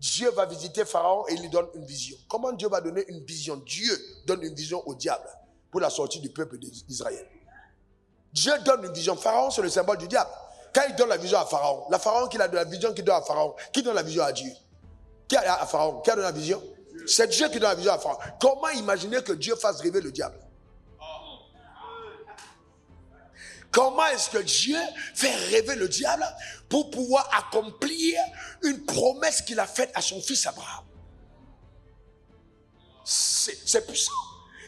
Dieu va visiter Pharaon et il lui donne une vision. Comment Dieu va donner une vision? Dieu donne une vision au diable pour la sortie du peuple d'Israël. Dieu donne une vision. Pharaon, c'est le symbole du diable. Quand il donne la vision à Pharaon, la Pharaon qui a de la vision qui donne à Pharaon, qui donne la vision à Dieu? Qui a à Pharaon? Qui a donné la vision? C'est Dieu qui donne la vision à Pharaon. Comment imaginer que Dieu fasse rêver le diable? Comment est-ce que Dieu fait rêver le diable pour pouvoir accomplir une promesse qu'il a faite à son fils Abraham? C'est puissant.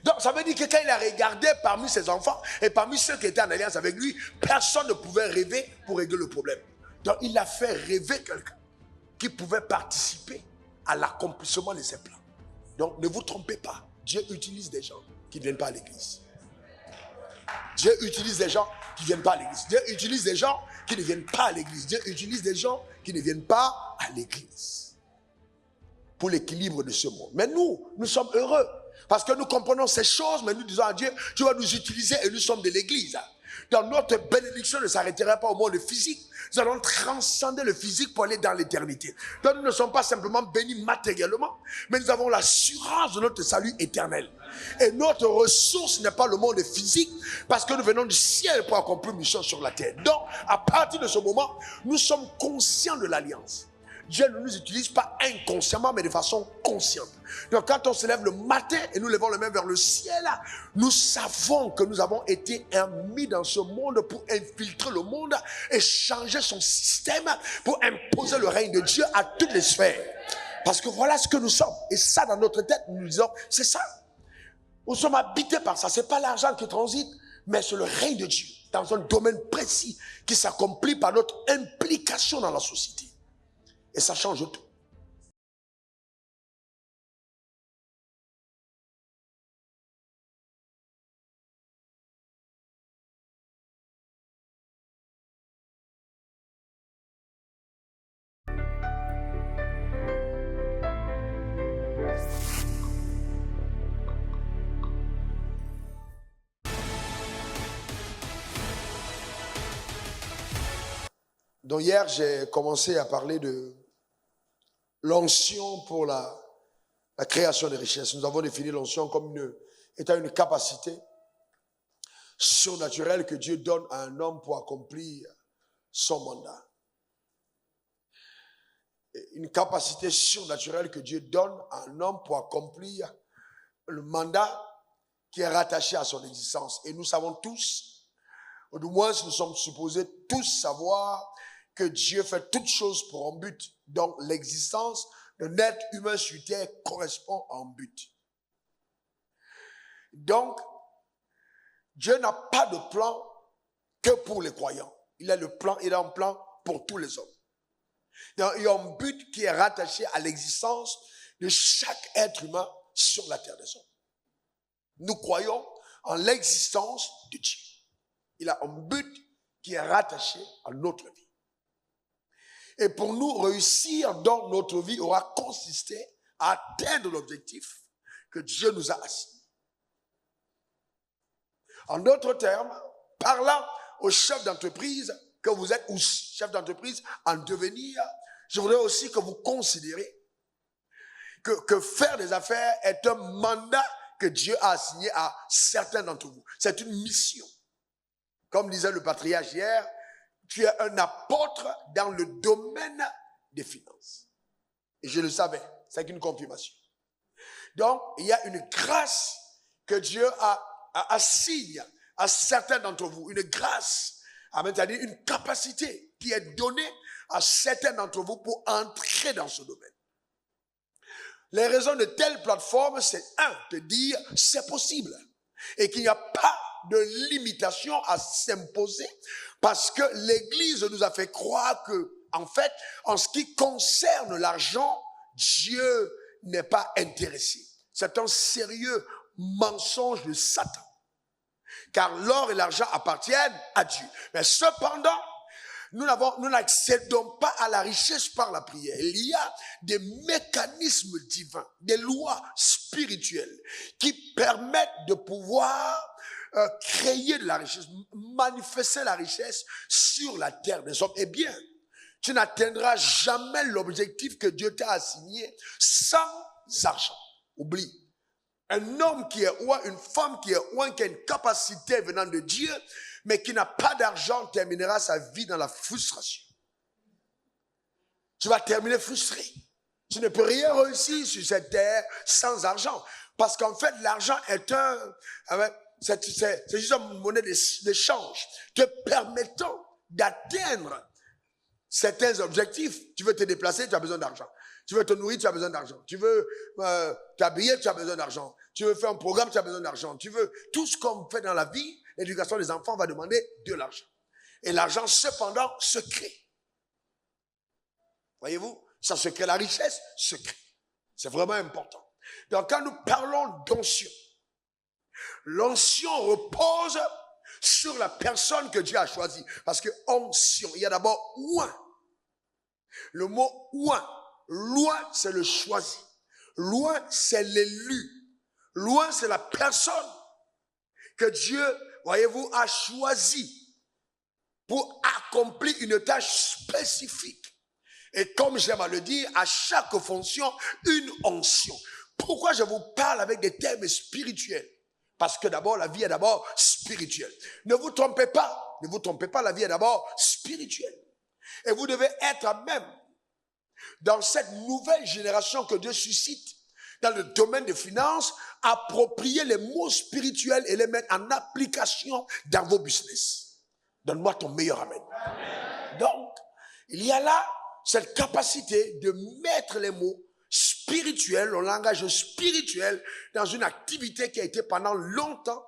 Donc ça veut dire que quand il a regardé parmi ses enfants et parmi ceux qui étaient en alliance avec lui, personne ne pouvait rêver pour régler le problème. Donc il a fait rêver quelqu'un qui pouvait participer à l'accomplissement de ses plans. Donc ne vous trompez pas, Dieu utilise des gens qui ne viennent pas à l'église. Dieu utilise des gens qui ne viennent pas à l'église. Dieu utilise des gens qui ne viennent pas à l'église. Dieu utilise des gens qui ne viennent pas à l'église. Pour l'équilibre de ce monde. Mais nous sommes heureux. Parce que nous comprenons ces choses, mais nous disons à Dieu, tu vas nous utiliser et nous sommes de l'église. Donc notre bénédiction ne s'arrêtera pas au monde physique. Nous allons transcender le physique pour aller dans l'éternité. Donc nous ne sommes pas simplement bénis matériellement, mais nous avons l'assurance de notre salut éternel. Et notre ressource n'est pas le monde physique, parce que nous venons du ciel pour accomplir une mission sur la terre. Donc à partir de ce moment, nous sommes conscients de l'alliance. Dieu ne nous utilise pas inconsciemment, mais de façon consciente. Donc quand on se lève le matin et nous levons les mains vers le ciel, nous savons que nous avons été mis dans ce monde pour infiltrer le monde et changer son système pour imposer le règne de Dieu à toutes les sphères. Parce que voilà ce que nous sommes. Et ça, dans notre tête, nous nous disons, c'est ça. Nous sommes habités par ça. C'est pas l'argent qui transite, mais c'est le règne de Dieu dans un domaine précis qui s'accomplit par notre implication dans la société. Et ça change tout. Donc hier, j'ai commencé à parler de l'onction pour la création de richesses. Nous avons défini l'onction comme étant une capacité surnaturelle que Dieu donne à un homme pour accomplir son mandat. Une capacité surnaturelle que Dieu donne à un homme pour accomplir le mandat qui est rattaché à son existence. Et nous savons tous, ou du moins nous sommes supposés tous savoir que Dieu fait toutes choses pour un but. Donc l'existence d'un être humain sur terre correspond à un but. Donc, Dieu n'a pas de plan que pour les croyants. Il a un plan pour tous les hommes. Donc, il y a un but qui est rattaché à l'existence de chaque être humain sur la terre des hommes. Nous croyons en l'existence de Dieu. Il a un but qui est rattaché à notre vie. Et pour nous, réussir dans notre vie aura consisté à atteindre l'objectif que Dieu nous a assigné. En d'autres termes, parlant aux chefs d'entreprise que vous êtes, ou chefs d'entreprise en devenir, je voudrais aussi que vous considérez que faire des affaires est un mandat que Dieu a assigné à certains d'entre vous. C'est une mission. Comme disait le patriarche hier, tu es un apôtre dans le domaine des finances. Et je le savais, c'est une confirmation. Donc, il y a une grâce que Dieu assigne à certains d'entre vous. Une grâce, c'est-à-dire une capacité qui est donnée à certains d'entre vous pour entrer dans ce domaine. Les raisons de telle plateforme, c'est de dire c'est possible. Et qu'il n'y a pas de limitation à s'imposer parce que l'Église nous a fait croire que, en fait, en ce qui concerne l'argent, Dieu n'est pas intéressé. C'est un sérieux mensonge de Satan. Car l'or et l'argent appartiennent à Dieu. Mais cependant, nous n'accédons pas à la richesse par la prière. Il y a des mécanismes divins, des lois spirituelles qui permettent de pouvoir créer de la richesse, manifester la richesse sur la terre des hommes. Eh bien, tu n'atteindras jamais l'objectif que Dieu t'a assigné sans argent. Oublie. Un homme qui est roi, une femme qui est roi, qui a une capacité venant de Dieu, mais qui n'a pas d'argent, terminera sa vie dans la frustration. Tu vas terminer frustré. Tu ne peux rien réussir sur cette terre sans argent. Parce qu'en fait, l'argent est c'est juste une monnaie d'échange te permettant d'atteindre certains objectifs. Tu veux te déplacer, tu as besoin d'argent. Tu veux te nourrir, tu as besoin d'argent. Tu veux t'habiller, tu as besoin d'argent. Tu veux faire un programme, tu as besoin d'argent. Tu veux tout ce qu'on fait dans la vie, l'éducation des enfants va demander de l'argent. Et l'argent, cependant, se crée. Voyez-vous, ça se crée, la richesse se crée. C'est vraiment important. Donc, quand nous parlons d'onction, l'onction repose sur la personne que Dieu a choisie. Parce que onction, il y a d'abord ouin. Le mot ouin. Loin, c'est le choisi. Loin, c'est l'élu. Loin, c'est la personne que Dieu, voyez-vous, a choisi pour accomplir une tâche spécifique. Et comme j'aime à le dire, à chaque fonction, une onction. Pourquoi je vous parle avec des termes spirituels? Parce que d'abord, la vie est d'abord spirituelle. Ne vous trompez pas, la vie est d'abord spirituelle. Et vous devez être à même, dans cette nouvelle génération que Dieu suscite, dans le domaine des finances, approprier les mots spirituels et les mettre en application dans vos business. Donne-moi ton meilleur amen. Donc, il y a là cette capacité de mettre les mots spirituels, le langage spirituel, dans une activité qui a été pendant longtemps,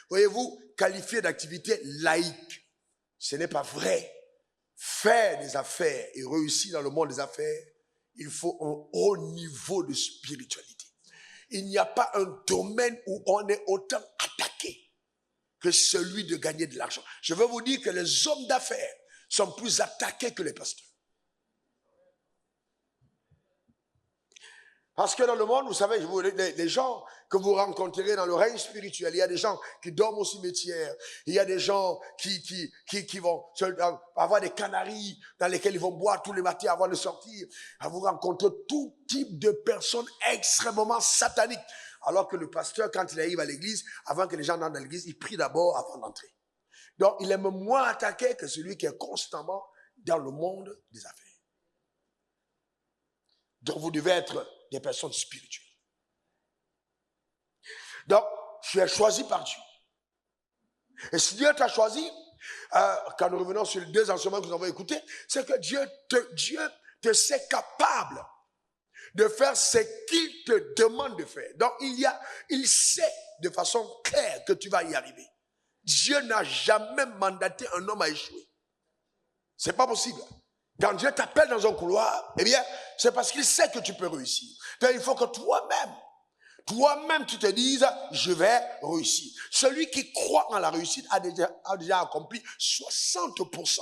voyez-vous, qualifiée d'activité laïque. Ce n'est pas vrai. Faire des affaires et réussir dans le monde des affaires, il faut un haut niveau de spiritualité. Il n'y a pas un domaine où on est autant attaqué que celui de gagner de l'argent. Je veux vous dire que les hommes d'affaires sont plus attaqués que les pasteurs. Parce que dans le monde, vous savez, les gens que vous rencontrerez dans le règne spirituel, il y a des gens qui dorment au cimetière, il y a des gens qui vont avoir des canaries dans lesquelles ils vont boire tous les matins avant de sortir. Vous rencontrez tout type de personnes extrêmement sataniques. Alors que le pasteur, quand il arrive à l'église, avant que les gens entrent dans l'église, il prie d'abord avant d'entrer. Donc, il est même moins attaqué que celui qui est constamment dans le monde des affaires. Donc, vous devez être des personnes spirituelles. Donc, tu es choisi par Dieu. Et si Dieu t'a choisi, quand nous revenons sur les deux enseignements que nous avons écoutés, c'est que Dieu te sait capable de faire ce qu'il te demande de faire. Donc, il sait de façon claire que tu vas y arriver. Dieu n'a jamais mandaté un homme à échouer. C'est pas possible. Quand Dieu t'appelle dans un couloir, eh bien, c'est parce qu'il sait que tu peux réussir. Donc, il faut que toi-même, tu te dises, je vais réussir. Celui qui croit en la réussite a déjà accompli 60%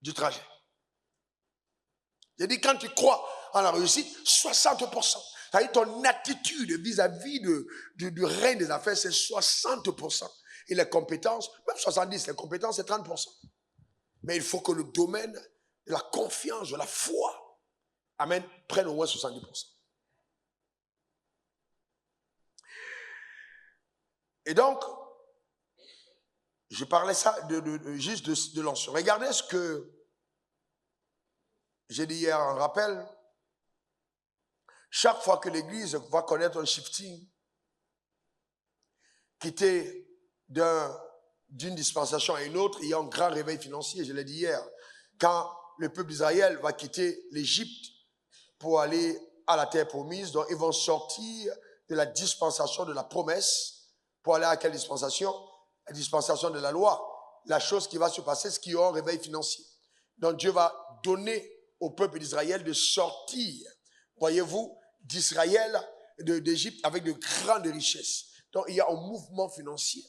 du trajet. J'ai dit, quand tu crois en la réussite, 60%. C'est-à-dire ton attitude vis-à-vis du règne des affaires, c'est 60%. Et les compétences, même 70%, les compétences, c'est 30%. Mais il faut que le domaine de la confiance, de la foi, amen, prenne au moins 70%. Et donc, je parlais ça juste de l'onction. Regardez ce que j'ai dit hier en rappel. Chaque fois que l'Église va connaître un shifting, quitter d'une dispensation à une autre, il y a un grand réveil financier, je l'ai dit hier. Quand le peuple d'Israël va quitter l'Égypte pour aller à la terre promise, donc ils vont sortir de la dispensation de la promesse pour aller à quelle dispensation? La dispensation de la loi. La chose qui va se passer, c'est qu'il y aura un réveil financier. Donc Dieu va donner au peuple d'Israël de sortir, voyez-vous, d'Israël, d'Égypte avec de grandes richesses. Donc il y a un mouvement financier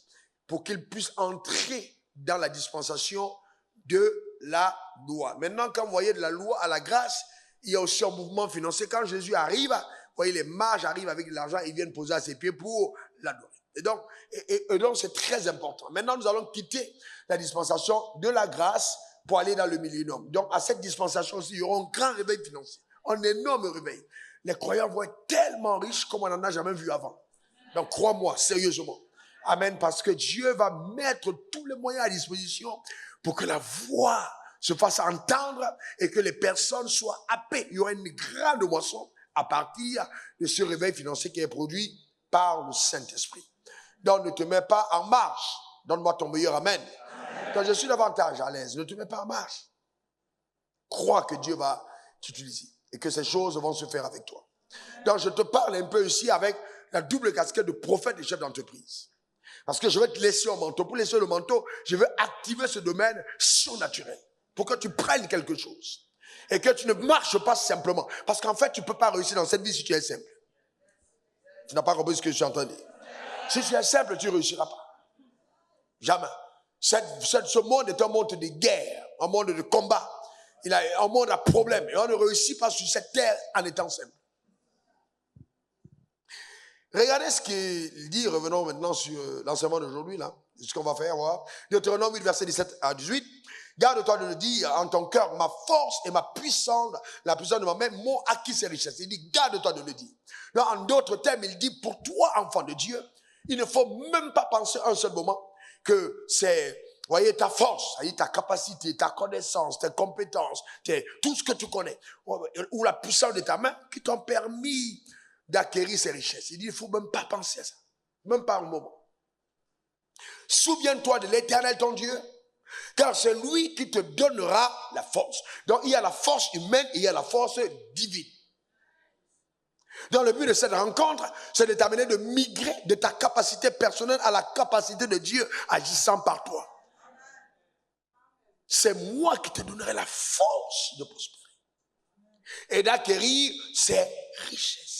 pour qu'ils puissent entrer dans la dispensation de la loi. Maintenant, quand vous voyez de la loi à la grâce, il y a aussi un mouvement financier. Quand Jésus arrive, vous voyez, les mages arrivent avec de l'argent, ils viennent poser à ses pieds pour l'adorer. Et donc, c'est très important. Maintenant, nous allons quitter la dispensation de la grâce pour aller dans le millénium. Donc, à cette dispensation aussi, il y aura un grand réveil financier, un énorme réveil. Les croyants vont être tellement riches comme on n'en a jamais vu avant. Donc, crois-moi, sérieusement. Amen, parce que Dieu va mettre tous les moyens à disposition pour que la voix se fasse entendre et que les personnes soient happées. Il y aura une grande moisson à partir de ce réveil financier qui est produit par le Saint-Esprit. Donc, ne te mets pas en marche. Donne-moi ton meilleur amen. Quand je suis davantage à l'aise, ne te mets pas en marche. Crois que Dieu va t'utiliser et que ces choses vont se faire avec toi. Donc, je te parle un peu ici avec la double casquette de prophète et chef d'entreprise. Parce que je vais te laisser un manteau. Pour laisser le manteau, je vais activer ce domaine surnaturel pour que tu prennes quelque chose et que tu ne marches pas simplement. Parce qu'en fait, tu ne peux pas réussir dans cette vie si tu es simple. Tu n'as pas compris ce que je suis en train de dire. Si tu es simple, tu ne réussiras pas. Jamais. Ce monde est un monde de guerre, un monde de combat. Un monde à problème. Et on ne réussit pas sur cette terre en étant simple. Regardez ce qu'il dit, revenons maintenant sur l'enseignement d'aujourd'hui, là, ce qu'on va faire, voir. Deutéronome 8, verset 17 à 18. Garde-toi de le dire en ton cœur, ma force et ma puissance, la puissance de ma main m'ont acquis ces richesses. Il dit, garde-toi de le dire. Là, en d'autres termes, il dit, pour toi, enfant de Dieu, il ne faut même pas penser un seul moment que c'est, voyez, ta force, ta capacité, ta connaissance, tes compétences, tout ce que tu connais, ou la puissance de ta main qui t'ont permis d'acquérir ces richesses. Il dit, il ne faut même pas penser à ça. Même pas un moment. Souviens-toi de l'Éternel, ton Dieu, car c'est lui qui te donnera la force. Donc, il y a la force humaine et il y a la force divine. Dans le but de cette rencontre, c'est de t'amener de migrer de ta capacité personnelle à la capacité de Dieu agissant par toi. C'est moi qui te donnerai la force de prospérer et d'acquérir ces richesses.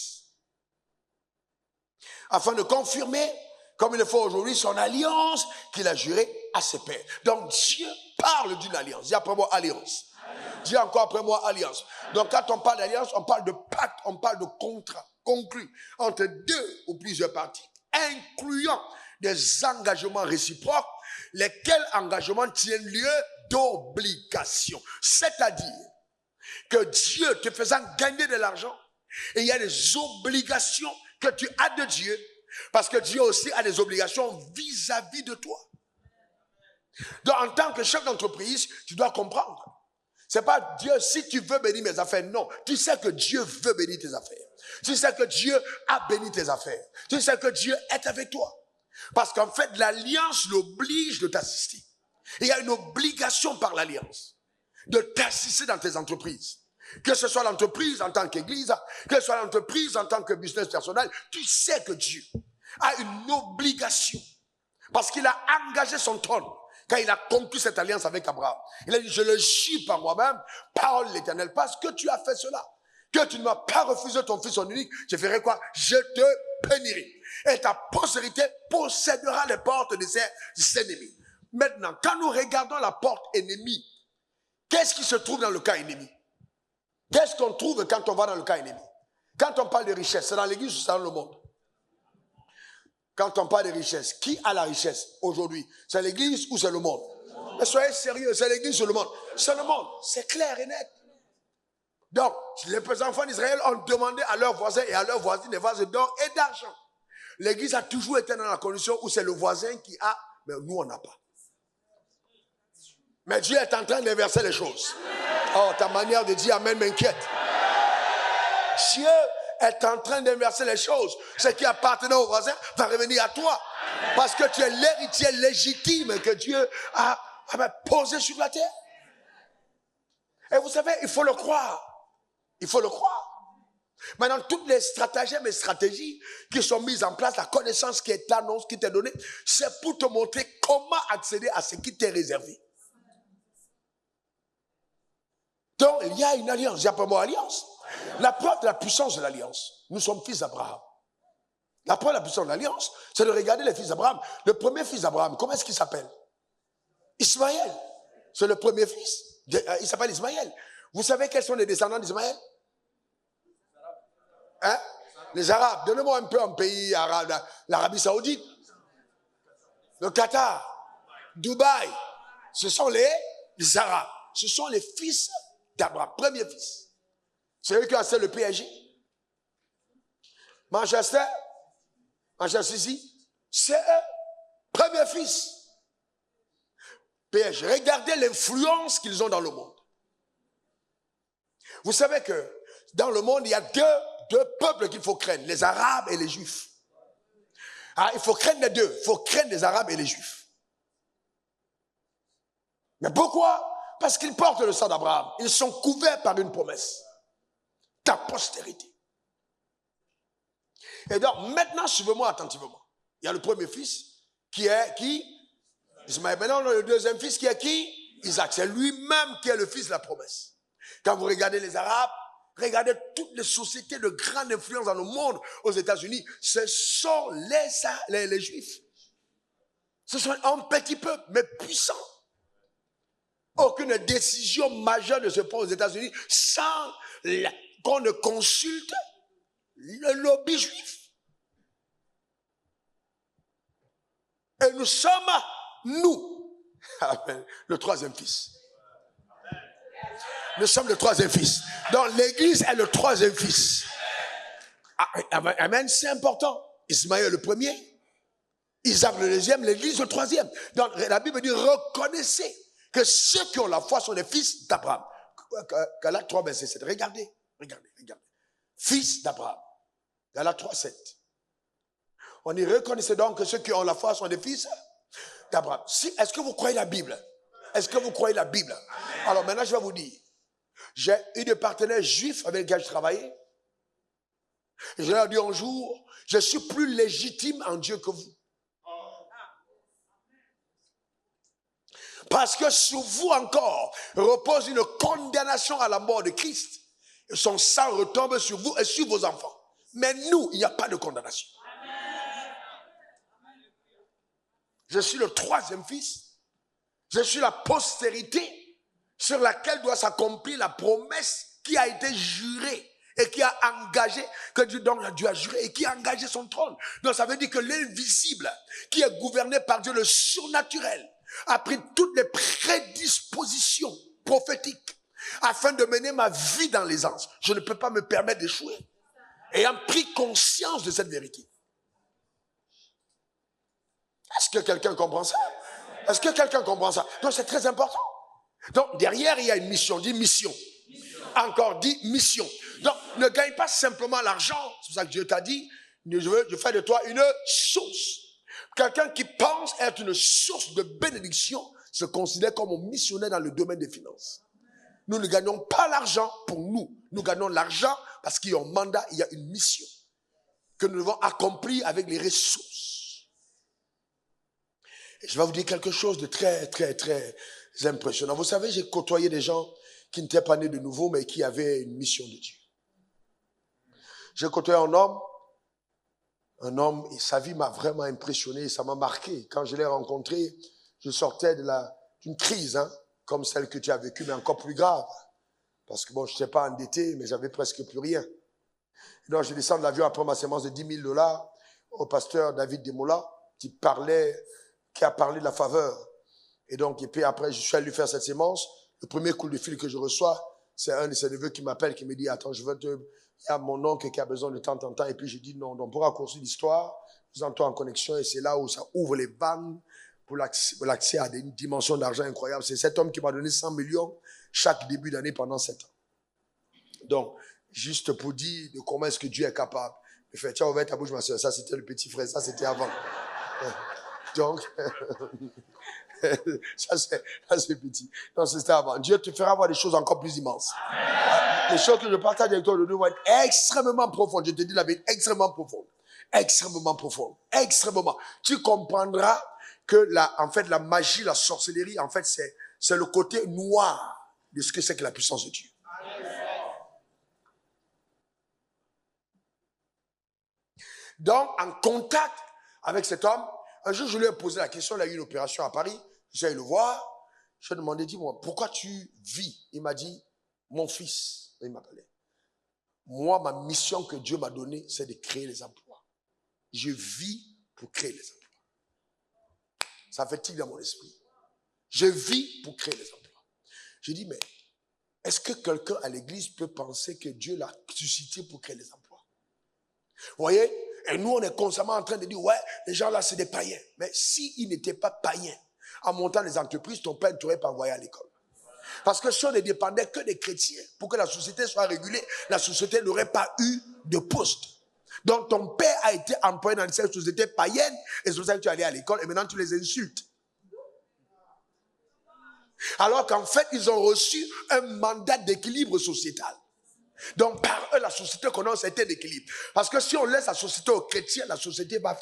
Afin de confirmer, comme il le faut aujourd'hui, son alliance qu'il a jurée à ses pères. Donc Dieu parle d'une alliance. Dis après moi alliance. Dis encore après moi alliance. Donc quand on parle d'alliance, on parle de pacte, on parle de contrat conclu entre deux ou plusieurs parties, incluant des engagements réciproques, lesquels engagements tiennent lieu d'obligation. C'est-à-dire que Dieu te faisant gagner de l'argent, et il y a des obligations que tu as de Dieu, parce que Dieu aussi a des obligations vis-à-vis de toi. Donc, en tant que chef d'entreprise, tu dois comprendre. C'est pas Dieu, si tu veux bénir mes affaires, non. Tu sais que Dieu veut bénir tes affaires. Tu sais que Dieu a béni tes affaires. Tu sais que Dieu est avec toi. Parce qu'en fait, l'alliance l'oblige de t'assister. Il y a une obligation par l'alliance de t'assister dans tes entreprises. Que ce soit l'entreprise en tant qu'église, que ce soit l'entreprise en tant que business personnel, tu sais que Dieu a une obligation. Parce qu'il a engagé son trône quand il a conclu cette alliance avec Abraham. Il a dit, je le jure par moi-même, parole de l'Éternel, parce que tu as fait cela. Que tu ne m'as pas refusé ton fils son unique, je ferai quoi? Je te bénirai. Et ta postérité possédera les portes de ses ennemis. Maintenant, quand nous regardons la porte ennemie, qu'est-ce qui se trouve dans le cas ennemi? Qu'est-ce qu'on trouve quand on va dans le cas ennemi? Quand on parle de richesse, c'est dans l'église ou c'est dans le monde? Quand on parle de richesse, qui a la richesse aujourd'hui? C'est l'église ou c'est le monde? Mais soyez sérieux, c'est l'église ou le monde? C'est le monde, c'est clair et net. Donc, les enfants d'Israël ont demandé à leurs voisins et à leurs voisines des vases d'or et d'argent. L'église a toujours été dans la condition où c'est le voisin qui a, mais nous on n'a pas. Mais Dieu est en train d'inverser les choses. Oh, ta manière de dire amen m'inquiète. Dieu est en train d'inverser les choses. Ce qui appartenait au voisin va revenir à toi. Parce que tu es l'héritier légitime que Dieu a posé sur la terre. Et vous savez, il faut le croire. Il faut le croire. Maintenant, toutes les stratagèmes et stratégies qui sont mises en place, la connaissance qui est annoncée, qui t'est donnée, c'est pour te montrer comment accéder à ce qui t'est réservé. Donc, il y a une alliance. Il y a pas moi alliance. La preuve de la puissance de l'alliance. Nous sommes fils d'Abraham. La preuve de la puissance de l'alliance, c'est de regarder les fils d'Abraham. Le premier fils d'Abraham, comment est-ce qu'il s'appelle? Ismaël. C'est le premier fils. Il s'appelle Ismaël. Vous savez quels sont les descendants d'Ismaël? Hein? Les Arabes. Donnez-moi un peu un pays arabe. L'Arabie Saoudite. Le Qatar. Dubaï. Ce sont les les Arabes, ce sont les fils d'Abraham, premier fils. C'est eux qui ont acheté le PSG. Manchester City, c'est eux, premier fils. PSG, regardez l'influence qu'ils ont dans le monde. Vous savez que dans le monde, il y a deux peuples qu'il faut craindre, les Arabes et les Juifs. Ah, il faut craindre les deux, il faut craindre les Arabes et les Juifs. Mais pourquoi? Parce qu'ils portent le sang d'Abraham. Ils sont couverts par une promesse. Ta postérité. Et donc, maintenant, suivez-moi attentivement. Il y a le premier fils qui est qui? Ismaël. Maintenant, le deuxième fils qui est qui? Isaac. C'est lui-même qui est le fils de la promesse. Quand vous regardez les Arabes, regardez toutes les sociétés de grande influence dans le monde, aux États-Unis, ce sont les Juifs. Ce sont un petit peuple, mais puissant. Aucune décision majeure ne se prend aux États-Unis sans qu'on ne consulte le lobby juif. Et nous sommes, nous, le troisième fils. Nous sommes le troisième fils. Donc l'église est le troisième fils. Amen, c'est important. Ismaël le premier, Isaac le deuxième, l'église le troisième. Donc la Bible dit, reconnaissez que ceux qui ont la foi sont les fils d'Abraham. Galates 3, verset 7. Regardez. Fils d'Abraham. Galates 3, 7. On y reconnaissait donc que ceux qui ont la foi sont des fils d'Abraham. Est-ce que vous croyez la Bible? Est-ce que vous croyez la Bible? Alors maintenant, je vais vous dire. J'ai eu des partenaires juifs avec lesquels je travaillais. Et je leur ai dit un jour, je suis plus légitime en Dieu que vous. Parce que sur vous encore repose une condamnation à la mort de Christ. Et son sang retombe sur vous et sur vos enfants. Mais nous, il n'y a pas de condamnation. Je suis le troisième fils. Je suis la postérité sur laquelle doit s'accomplir la promesse qui a été jurée et qui a engagé, que Dieu a juré et qui a engagé son trône. Donc ça veut dire que l'invisible, qui est gouverné par Dieu, le surnaturel, a pris toutes les prédispositions prophétiques afin de mener ma vie dans l'aisance. Je ne peux pas me permettre d'échouer. Ayant pris conscience de cette vérité. Est-ce que quelqu'un comprend ça? Est-ce que quelqu'un comprend ça? Donc c'est très important. Donc derrière il y a une mission. Dis mission. Encore dit mission. Donc ne gagne pas simplement l'argent. C'est pour ça que Dieu t'a dit, je fais de toi une source. Quelqu'un qui pense être une source de bénédiction se considère comme un missionnaire dans le domaine des finances. Nous ne gagnons pas l'argent pour nous. Nous gagnons l'argent parce qu'il y a un mandat, il y a une mission que nous devons accomplir avec les ressources. Et je vais vous dire quelque chose de très, très, très impressionnant. Vous savez, j'ai côtoyé des gens qui n'étaient pas nés de nouveau, mais qui avaient une mission de Dieu. J'ai côtoyé un homme, et sa vie m'a vraiment impressionné, ça m'a marqué. Quand je l'ai rencontré, je sortais d'une crise, comme celle que tu as vécue, mais encore plus grave. Parce que bon, je n'étais pas endetté, mais j'avais presque plus rien. Et donc, je descends de l'avion après ma séance de $10,000 au pasteur David Demola, qui a parlé de la faveur. Et donc, et puis après, je suis allé lui faire cette séance. Le premier coup de fil que je reçois, c'est un de ses neveux qui m'appelle, qui me dit, attends, il y a mon oncle qui a besoin de temps en temps. Et puis je dis, non, donc pour raccourcir l'histoire, nous entrons en connexion et c'est là où ça ouvre les vannes pour l'accès à des dimensions d'argent incroyables. C'est cet homme qui m'a donné 100 millions chaque début d'année pendant 7 ans. Donc, juste pour dire de comment est-ce que Dieu est capable. Il fait, tiens, ouvre ta bouche, ma soeur. Ça, c'était le petit frère. Ça, c'était avant. Donc, ça, c'est petit. Non, c'était avant. Dieu te fera voir des choses encore plus immenses. Les choses que je partage avec toi aujourd'hui vont être extrêmement profondes. Je te dis la vérité, extrêmement profonde. Extrêmement profonde. Extrêmement. Tu comprendras que en fait, la magie, la sorcellerie, en fait, c'est le côté noir de ce que c'est que la puissance de Dieu. Donc, en contact avec cet homme, un jour, je lui ai posé la question, il a eu une opération à Paris, j'ai allé le voir, je lui ai demandé, dis-moi, pourquoi tu vis? Il m'a dit, mon fils, il m'appelait. Moi, ma mission que Dieu m'a donnée, c'est de créer les emplois. Je vis pour créer les emplois. Ça fait tic dans mon esprit. Je vis pour créer les emplois. Je dis, mais est-ce que quelqu'un à l'église peut penser que Dieu l'a suscité pour créer des emplois? Vous voyez? Et nous, on est constamment en train de dire, ouais, les gens là, c'est des païens. Mais s'ils n'étaient pas païens, en montant les entreprises, ton père ne t'aurait pas envoyé à l'école. Parce que si on ne dépendait que des chrétiens, pour que la société soit régulée, la société n'aurait pas eu de poste. Donc ton père a été employé dans cette société païenne, et c'est pour ça que tu es allé à l'école, et maintenant tu les insultes. Alors qu'en fait, ils ont reçu un mandat d'équilibre sociétal. Donc par eux, la société connaît un certain équilibre. Parce que si on laisse la société aux chrétiens, la société va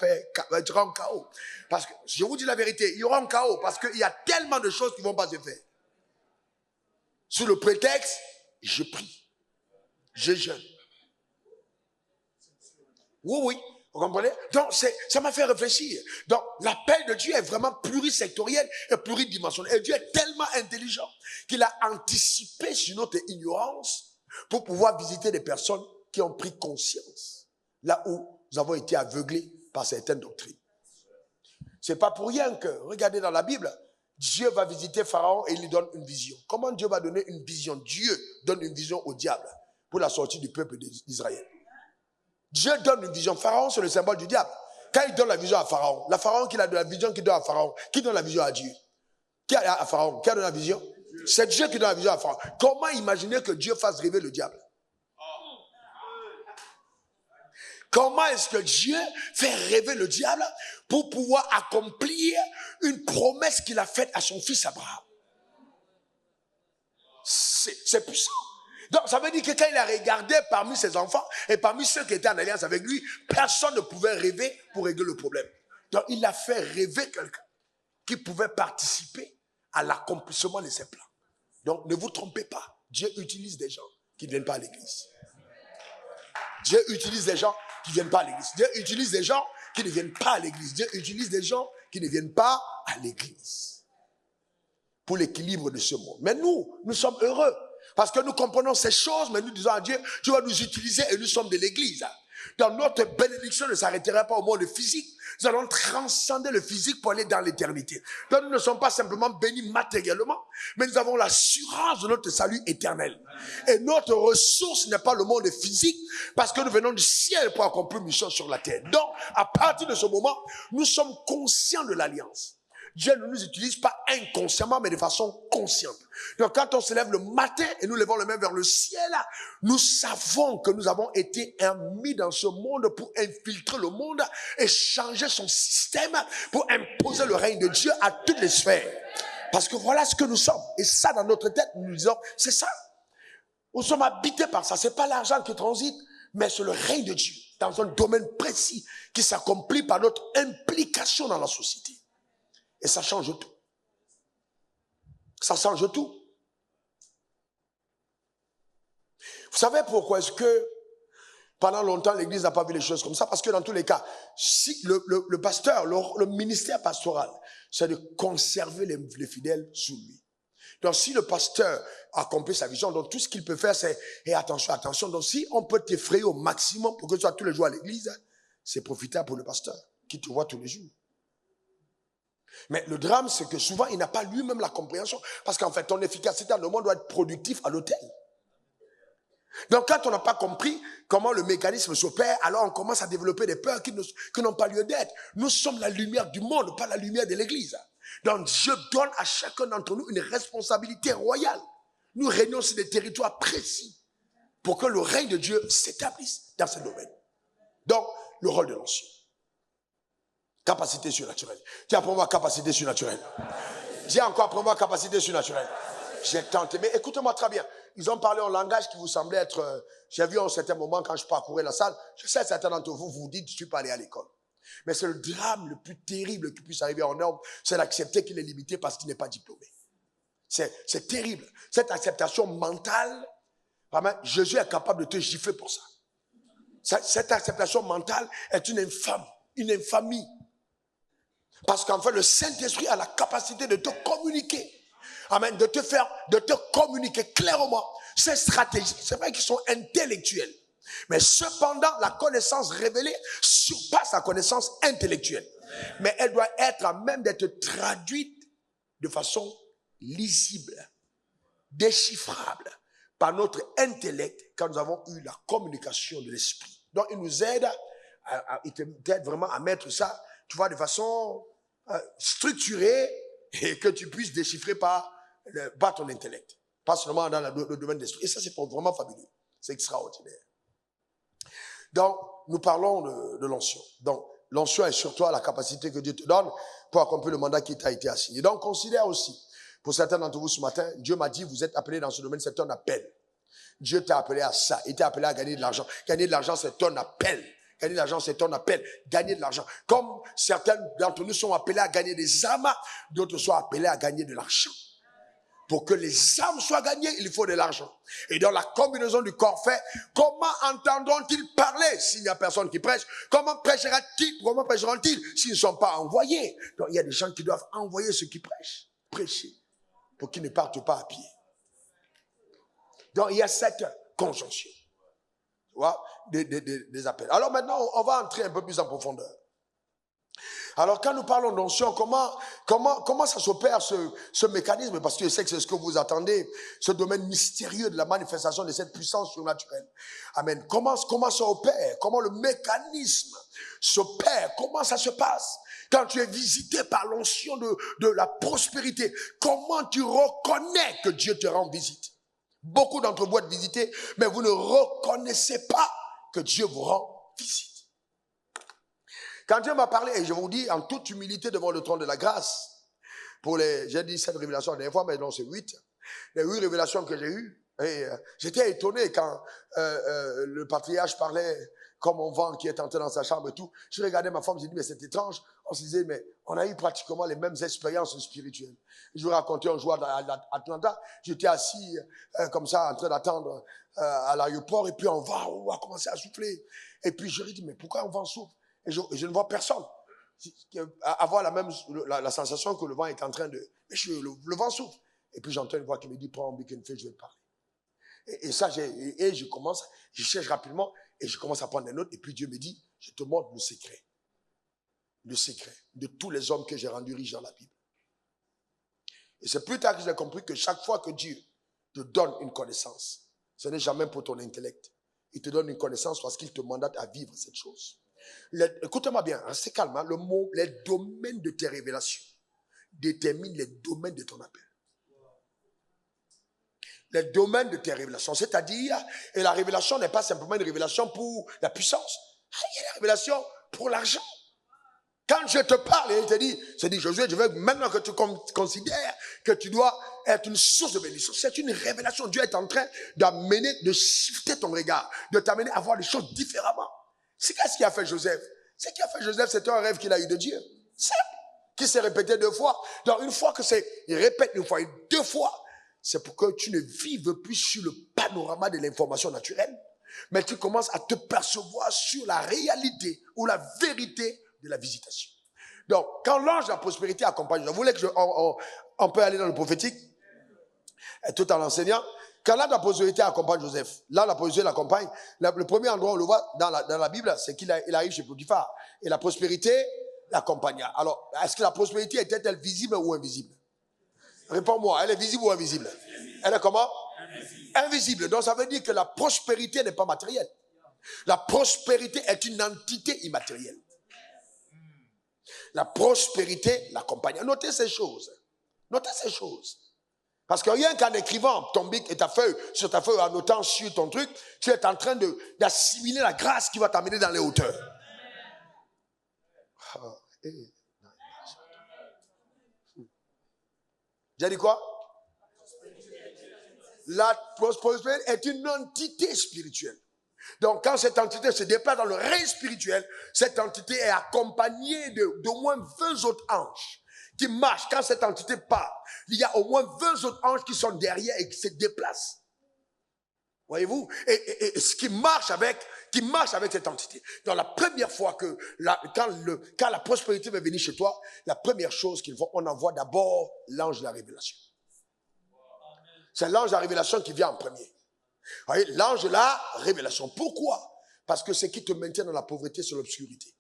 être en chaos. Parce que, je vous dis la vérité, il y aura un chaos, parce qu'il y a tellement de choses qui ne vont pas se faire. Sous le prétexte, je prie, je jeûne. Oui, vous comprenez? Donc, ça m'a fait réfléchir. Donc, l'appel de Dieu est vraiment plurisectoriel et pluridimensionnel. Et Dieu est tellement intelligent qu'il a anticipé sur notre ignorance pour pouvoir visiter des personnes qui ont pris conscience, là où nous avons été aveuglés par certaines doctrines. C'est pas pour rien que, regardez dans la Bible, Dieu va visiter Pharaon et il lui donne une vision. Comment Dieu va donner une vision? Dieu donne une vision au diable pour la sortie du peuple d'Israël. Dieu donne une vision. Pharaon, c'est le symbole du diable. Quand il donne la vision à Pharaon, qui a de la vision qu'il donne à Pharaon, qui donne la vision à Dieu? Qui a à Pharaon? Qui a donné la vision? C'est Dieu qui donne la vision à Pharaon. Comment imaginer que Dieu fasse rêver le diable? Comment est-ce que Dieu fait rêver le diable pour pouvoir accomplir une promesse qu'il a faite à son fils Abraham? C'est puissant. Donc ça veut dire que quand il a regardé parmi ses enfants et parmi ceux qui étaient en alliance avec lui, personne ne pouvait rêver pour régler le problème. Donc il a fait rêver quelqu'un qui pouvait participer à l'accomplissement de ses plans. Donc ne vous trompez pas, Dieu utilise des gens qui ne viennent pas à l'église. Dieu utilise des gens qui ne viennent pas à l'église. Dieu utilise des gens qui ne viennent pas à l'église. Dieu utilise des gens qui ne viennent pas à l'église pour l'équilibre de ce monde. Mais nous sommes heureux parce que nous comprenons ces choses, mais nous disons à Dieu, tu vas nous utiliser et nous sommes de l'église. Donc notre bénédiction ne s'arrêtera pas au monde physique. Nous allons transcender le physique pour aller dans l'éternité. Donc nous ne sommes pas simplement bénis matériellement, mais nous avons l'assurance de notre salut éternel. Et notre ressource n'est pas le monde physique, parce que nous venons du ciel pour accomplir une chose sur la terre. Donc, à partir de ce moment, nous sommes conscients de l'alliance. Dieu ne nous utilise pas inconsciemment, mais de façon consciente. Donc quand on se lève le matin et nous levons les mains vers le ciel, nous savons que nous avons été mis dans ce monde pour infiltrer le monde et changer son système pour imposer le règne de Dieu à toutes les sphères. Parce que voilà ce que nous sommes. Et ça, dans notre tête, nous disons, c'est ça. Nous sommes habités par ça. C'est pas l'argent qui transite, mais c'est le règne de Dieu dans un domaine précis qui s'accomplit par notre implication dans la société. Et ça change tout. Ça change tout. Vous savez pourquoi est-ce que pendant longtemps l'église n'a pas vu les choses comme ça? Parce que dans tous les cas, si le pasteur, le ministère pastoral, c'est de conserver les fidèles sous lui. Donc si le pasteur accomplit sa vision, donc tout ce qu'il peut faire c'est, et attention, donc si on peut t'effrayer au maximum pour que tu sois tous les jours à l'église, c'est profitable pour le pasteur qui te voit tous les jours. Mais le drame, c'est que souvent, il n'a pas lui-même la compréhension. Parce qu'en fait, ton efficacité dans le monde doit être productif à l'autel. Donc, quand on n'a pas compris comment le mécanisme s'opère, alors on commence à développer des peurs qui n'ont pas lieu d'être. Nous sommes la lumière du monde, pas la lumière de l'église. Donc, Dieu donne à chacun d'entre nous une responsabilité royale. Nous régnons sur des territoires précis pour que le règne de Dieu s'établisse dans ce domaine. Donc, le rôle de l'ancien. Capacité surnaturelle. Dis après moi, capacité surnaturelle. Dis encore après moi, capacité surnaturelle. J'ai tenté, mais écoutez-moi très bien. Ils ont parlé en langage qui vous semblait être... j'ai vu en un certain moment quand je parcourais la salle, je sais certains d'entre vous, vous dites, je ne suis pas allé à l'école. Mais c'est le drame le plus terrible qui puisse arriver en homme, c'est d'accepter qu'il est limité parce qu'il n'est pas diplômé. C'est terrible. Cette acceptation mentale, vraiment, Jésus est capable de te gifler pour ça. Cette acceptation mentale est une infamie. Parce qu'en fait, le Saint-Esprit a la capacité de te communiquer. Amen. De te communiquer clairement. Ces stratégies, c'est vrai qu'ils sont intellectuelles. Mais cependant, la connaissance révélée surpasse la connaissance intellectuelle. Mais elle doit être à même d'être traduite de façon lisible, déchiffrable par notre intellect quand nous avons eu la communication de l'esprit. Donc, il nous aide, il t'aide vraiment à mettre ça, tu vois, de façon structurée et que tu puisses déchiffrer par ton intellect. Pas seulement dans le domaine de l'esprit. Et ça, c'est vraiment fabuleux. C'est extraordinaire. Donc, nous parlons de l'onction. Donc, l'onction est sur toi la capacité que Dieu te donne pour accomplir le mandat qui t'a été assigné. Donc, considère aussi, pour certains d'entre vous ce matin, Dieu m'a dit, vous êtes appelés dans ce domaine, c'est un appel. Dieu t'a appelé à ça. Il t'a appelé à gagner de l'argent. Gagner de l'argent, c'est un appel. Gagner de l'argent, c'est un appel. Gagner de l'argent. Comme certains d'entre nous sont appelés à gagner des âmes, d'autres sont appelés à gagner de l'argent. Pour que les âmes soient gagnées, il faut de l'argent. Et dans la combinaison du corps fait, comment entendront-ils parler s'il n'y a personne qui prêche? Comment prêcheront-ils s'ils ne sont pas envoyés? Donc il y a des gens qui doivent envoyer ceux qui prêchent, prêcher, pour qu'ils ne partent pas à pied. Donc il y a cette conjonction, tu vois, des appels. Alors maintenant, on va entrer un peu plus en profondeur. Alors quand nous parlons d'onction, comment ça s'opère ce mécanisme? Parce que je sais que c'est ce que vous attendez, ce domaine mystérieux de la manifestation de cette puissance surnaturelle. Amen. Comment ça opère? Comment le mécanisme s'opère? Comment ça se passe? Quand tu es visité par l'onction de la prospérité, comment tu reconnais que Dieu te rend visite? Beaucoup d'entre vous êtes visités, mais vous ne reconnaissez pas que Dieu vous rend visite. Quand Dieu m'a parlé, et je vous dis en toute humilité devant le trône de la grâce, j'ai dit 7 révélations la dernière fois, mais non, c'est 8. Les 8 révélations que j'ai eues, et j'étais étonné quand le patriarche parlait comme un vent qui est entré dans sa chambre et tout. Je regardais ma femme, j'ai dit, mais c'est étrange. On se disait, mais on a eu pratiquement les mêmes expériences spirituelles. Je vous racontais un jour à Atlanta, j'étais assis comme ça en train d'attendre à l'aéroport, et puis un vent a commencé à souffler. Et puis je lui ai dit, mais pourquoi un vent souffle? Et je ne vois personne avoir la sensation que le vent est en train de... Le vent souffle. Et puis j'entends une voix qui me dit, prends un bic and fil, je vais te parler. Et ça, je cherche rapidement et je commence à prendre des notes. Et puis Dieu me dit, je te montre le secret. Le secret de tous les hommes que j'ai rendus riches dans la Bible. Et c'est plus tard que j'ai compris que chaque fois que Dieu te donne une connaissance, ce n'est jamais pour ton intellect. Il te donne une connaissance parce qu'il te mandate à vivre cette chose. Écoutez-moi bien, restez calme. Hein, les domaines de tes révélations déterminent les domaines de ton appel. Les domaines de tes révélations, c'est-à-dire, et la révélation n'est pas simplement une révélation pour la puissance. Il y a la révélation pour l'argent. Quand je te parle, et il te dit, Josué, je veux maintenant que tu considères que tu dois être une source de bénédiction. C'est une révélation. Dieu est en train de shifter ton regard, de t'amener à voir les choses différemment. C'est qu'est-ce qui a fait Joseph? Ce qui a fait Joseph, c'était un rêve qu'il a eu de Dieu. Simple. Qui s'est répété 2 fois. Donc une fois que il répète une fois et 2 fois, c'est pour que tu ne vives plus sur le panorama de l'information naturelle, mais tu commences à te percevoir sur la réalité ou la vérité de la visitation. Donc, quand l'ange de la prospérité accompagne, vous voulez on peut aller dans le prophétique, tout en enseignant. Quand l'ange de la prospérité accompagne Joseph, là la prospérité l'accompagne, le premier endroit où on le voit dans la Bible, c'est qu'il arrive chez Potiphar. Et la prospérité l'accompagna. Alors, est-ce que la prospérité était-elle visible ou invisible? Réponds-moi, elle est visible ou invisible? Elle est comment? Invisible. Donc ça veut dire que la prospérité n'est pas matérielle. La prospérité est une entité immatérielle. La prospérité l'accompagne. Notez ces choses. Notez ces choses. Parce que rien qu'en écrivant ton bic et sur ta feuille, en notant sur ton truc, tu es en train d'assimiler la grâce qui va t'amener dans les hauteurs. J'ai dit quoi? La prospérité est une entité spirituelle. Donc, quand cette entité se déplace dans le règne spirituel, cette entité est accompagnée d'au moins 20 autres anges qui marchent. Quand cette entité part, il y a au moins 20 autres anges qui sont derrière et qui se déplacent. Voyez-vous? Et ce qui marche avec cette entité. Donc, la première fois quand la prospérité va venir chez toi, la première chose qu'ils font, on envoie d'abord l'ange de la révélation. C'est l'ange de la révélation qui vient en premier. Vous voyez, l'ange de la révélation. Pourquoi? Parce que ce qui te maintient dans la pauvreté, c'est l'obscurité.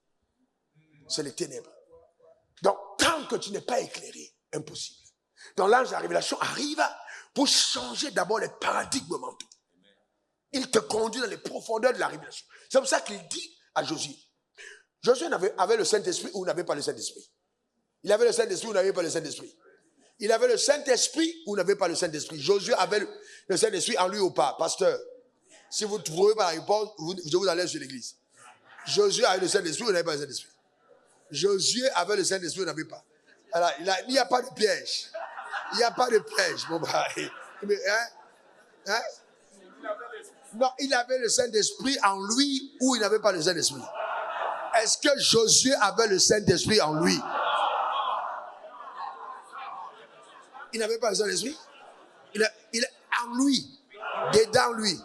C'est les ténèbres. Donc, tant que tu n'es pas éclairé, impossible. Donc, l'ange de la révélation arrive pour changer d'abord les paradigmes mentaux. Il te conduit dans les profondeurs de la révélation. C'est pour ça qu'il dit à Josué. Josué avait le Saint-Esprit ou n'avait pas le Saint-Esprit? Il avait le Saint-Esprit ou n'avait pas le Saint-Esprit? Il avait le Saint-Esprit ou n'avait pas le Saint-Esprit? Josué avait le Saint-Esprit en lui ou pas? Pasteur, si vous ne trouvez pas la réponse, je vous enlève sur l'église. Josué avait le Saint-Esprit ou n'avait pas le Saint-Esprit? Josué avait le Saint-Esprit ou n'avait pas? Alors, il n'y a pas de piège. Il n'y a pas de piège. Bon, Non, il avait le Saint-Esprit en lui ou il n'avait pas le Saint-Esprit? Est-ce que Josué avait le Saint-Esprit en lui? Il n'avait pas le Saint-Esprit? Il est en lui, dedans lui.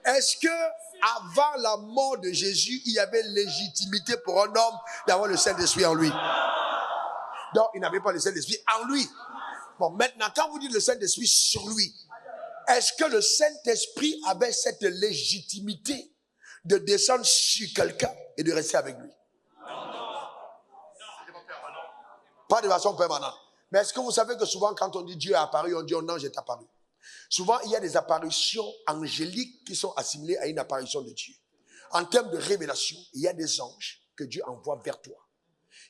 Est-ce que avant la mort de Jésus, il y avait légitimité pour un homme d'avoir le Saint-Esprit en lui? Donc, il n'avait pas le Saint-Esprit en lui. Bon, maintenant, quand vous dites le Saint-Esprit sur lui, est-ce que le Saint-Esprit avait cette légitimité de descendre sur quelqu'un et de rester avec lui? Pas de façon permanente. Mais est-ce que vous savez que souvent, quand on dit Dieu est apparu, on dit un ange est apparu? Souvent, il y a des apparitions angéliques qui sont assimilées à une apparition de Dieu. En termes de révélation, il y a des anges que Dieu envoie vers toi,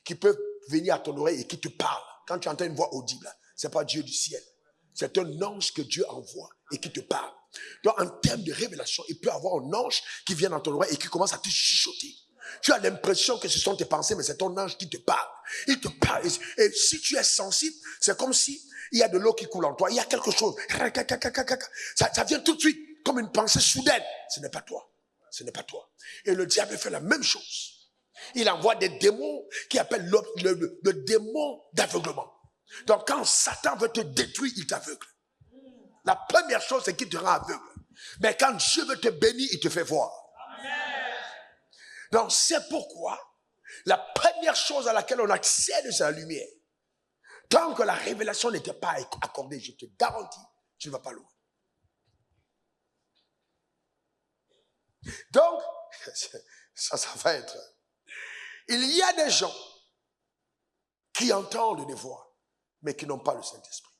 qui peuvent venir à ton oreille et qui te parlent. Quand tu entends une voix audible, ce n'est pas Dieu du ciel. C'est un ange que Dieu envoie et qui te parle. Donc, en termes de révélation, il peut y avoir un ange qui vient dans ton oreille et qui commence à te chuchoter. Tu as l'impression que ce sont tes pensées, mais c'est ton ange qui te parle. Il te parle. Et si tu es sensible, c'est comme si il y a de l'eau qui coule en toi. Il y a quelque chose. Ça vient tout de suite comme une pensée soudaine. Ce n'est pas toi. Ce n'est pas toi. Et le diable fait la même chose. Il envoie des démons qui appellent le démon d'aveuglement. Donc quand Satan veut te détruire, il t'aveugle. La première chose, c'est qu'il te rend aveugle. Mais quand Dieu veut te bénir, il te fait voir. Donc c'est pourquoi la première chose à laquelle on accède, c'est la lumière. Tant que la révélation n'était pas accordée, je te garantis, tu ne vas pas loin. Donc, ça va être... Il y a des gens qui entendent des voix, mais qui n'ont pas le Saint-Esprit.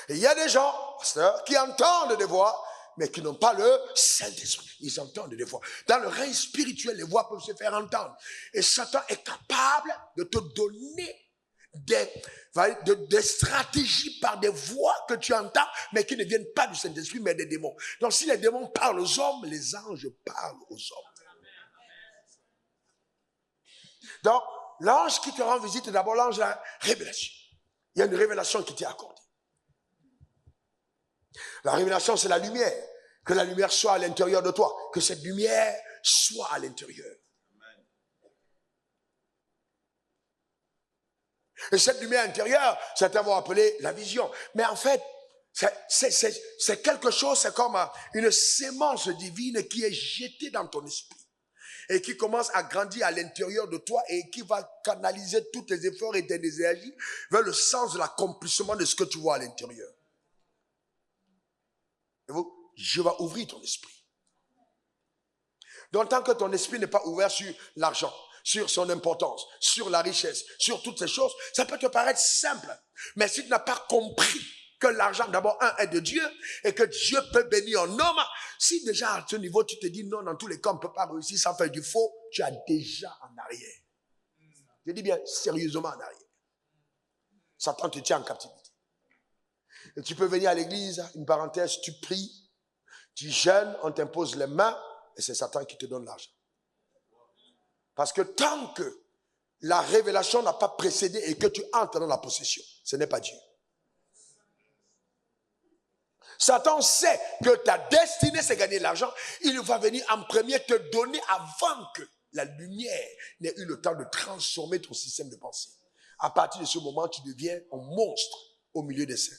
Et il y a des gens, pasteur, qui entendent des voix, mais qui n'ont pas le Saint-Esprit. Ils entendent des voix. Dans le règne spirituel, les voix peuvent se faire entendre. Et Satan est capable de te donner des stratégies par des voix que tu entends, mais qui ne viennent pas du Saint-Esprit, mais des démons. Donc si les démons parlent aux hommes, les anges parlent aux hommes. Donc, l'ange qui te rend visite est d'abord l'ange de la révélation. Il y a une révélation qui t'est accordée. La révélation, c'est la lumière. Que la lumière soit à l'intérieur de toi. Que cette lumière soit à l'intérieur. Et cette lumière intérieure, certains vont appeler la vision. Mais en fait, c'est quelque chose, c'est comme une sémence divine qui est jetée dans ton esprit. Et qui commence à grandir à l'intérieur de toi et qui va canaliser tous tes efforts et tes énergies vers le sens de l'accomplissement de ce que tu vois à l'intérieur. Je vais ouvrir ton esprit. Donc tant que ton esprit n'est pas ouvert sur l'argent, sur son importance, sur la richesse, sur toutes ces choses, ça peut te paraître simple. Mais si tu n'as pas compris que l'argent, d'abord, est de Dieu et que Dieu peut bénir un homme, si déjà à ce niveau, tu te dis non, dans tous les cas, on ne peut pas réussir sans faire du faux, tu as déjà en arrière. Je dis bien sérieusement en arrière. Satan te tient en captivité. Et tu peux venir à l'église, une parenthèse, tu pries, tu jeûnes, on t'impose les mains et c'est Satan qui te donne l'argent. Parce que tant que la révélation n'a pas précédé et que tu entres dans la possession, ce n'est pas Dieu. Satan sait que ta destinée c'est gagner l'argent. Il va venir en premier te donner avant que la lumière n'ait eu le temps de transformer ton système de pensée. À partir de ce moment, tu deviens un monstre au milieu des saints.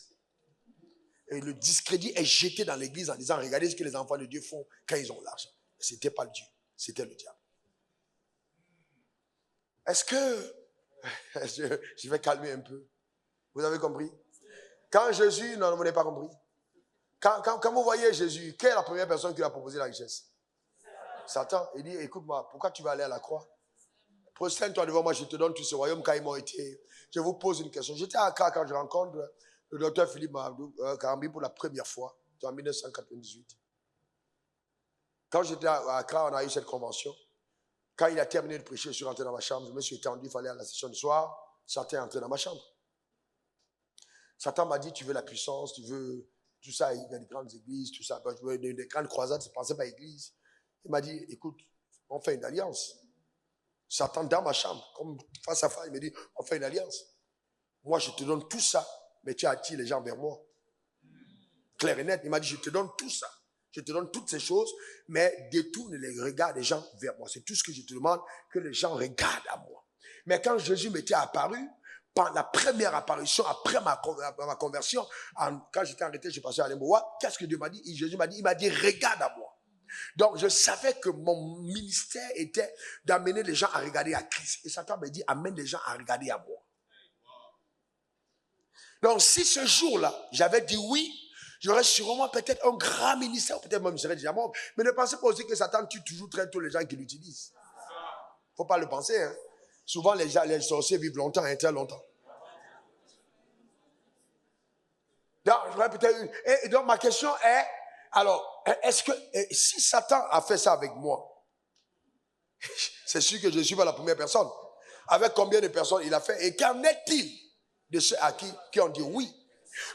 Et le discrédit est jeté dans l'église en disant, regardez ce que les enfants de Dieu font quand ils ont l'argent. Ce n'était pas Dieu, c'était le diable. Est-ce que... Je vais calmer un peu. Vous avez compris? Quand Jésus... Non, vous n'avez pas compris. Quand vous voyez Jésus, quelle est la première personne qui lui a proposé la richesse? Satan. Il dit, écoute-moi, pourquoi tu vas aller à la croix? Prosterne-toi devant moi, je te donne tous ces royaumes quand ils m'ont été. Je vous pose une question. J'étais à Accra quand je rencontre le docteur Philippe Karambi pour la première fois, en 1998. Quand j'étais à Accra, on a eu cette convention. Quand il a terminé de prêcher, je suis rentré dans ma chambre, je me suis étendu, il fallait à la session du soir. Satan est entré dans ma chambre. Satan m'a dit, tu veux la puissance, tu veux tout ça, il y a des grandes églises, tout ça. Je veux des grandes croisades, je ne pensais pas à l'église. Il m'a dit, écoute, on fait une alliance. Satan dans ma chambre, comme face à face, il me dit, on fait une alliance. Moi, je te donne tout ça, mais tu attires les gens vers moi. Clair et net, il m'a dit, je te donne tout ça. Je te donne toutes ces choses, mais détourne les regards des gens vers moi. C'est tout ce que je te demande, que les gens regardent à moi. Mais quand Jésus m'était apparu, par la première apparition, après ma conversion, quand j'étais arrêté, je passais à Limboa, qu'est-ce que Dieu m'a dit? Jésus m'a dit, il m'a dit, regarde à moi. Donc, je savais que mon ministère était d'amener les gens à regarder à Christ. Et Satan m'a dit, amène les gens à regarder à moi. Donc, si ce jour-là, j'avais dit oui, j'aurais sûrement peut-être un grand ministère, peut-être même je serais déjà mort. Mais ne pensez pas aussi que Satan tue toujours très tôt les gens qui l'utilisent. Il ne faut pas le penser. Hein. Souvent, les sorciers vivent longtemps, hein, très longtemps. Donc, j'aurais peut-être et donc, ma question est, alors, est-ce que si Satan a fait ça avec moi, c'est sûr que je ne suis pas la première personne. Avec combien de personnes il a fait? Et qu'en est-il de ceux à qui ont dit oui?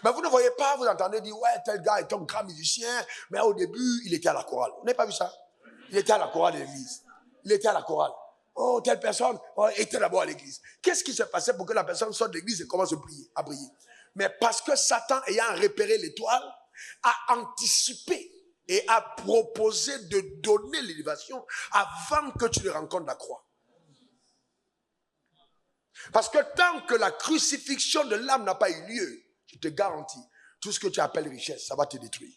Mais vous ne voyez pas, vous entendez dire, ouais, tel gars est un grand musicien, mais au début, il était à la chorale. Vous n'avez pas vu ça? Il était à la chorale de l'église. Il était à la chorale. Oh, telle personne était d'abord à l'église. Qu'est-ce qui s'est passé pour que la personne sorte de l'église et commence à briller? Mais parce que Satan, ayant repéré l'étoile, a anticipé et a proposé de donner l'élévation avant que tu ne rencontres la croix. Parce que tant que la crucifixion de l'âme n'a pas eu lieu, je te garantis, tout ce que tu appelles richesse, ça va te détruire.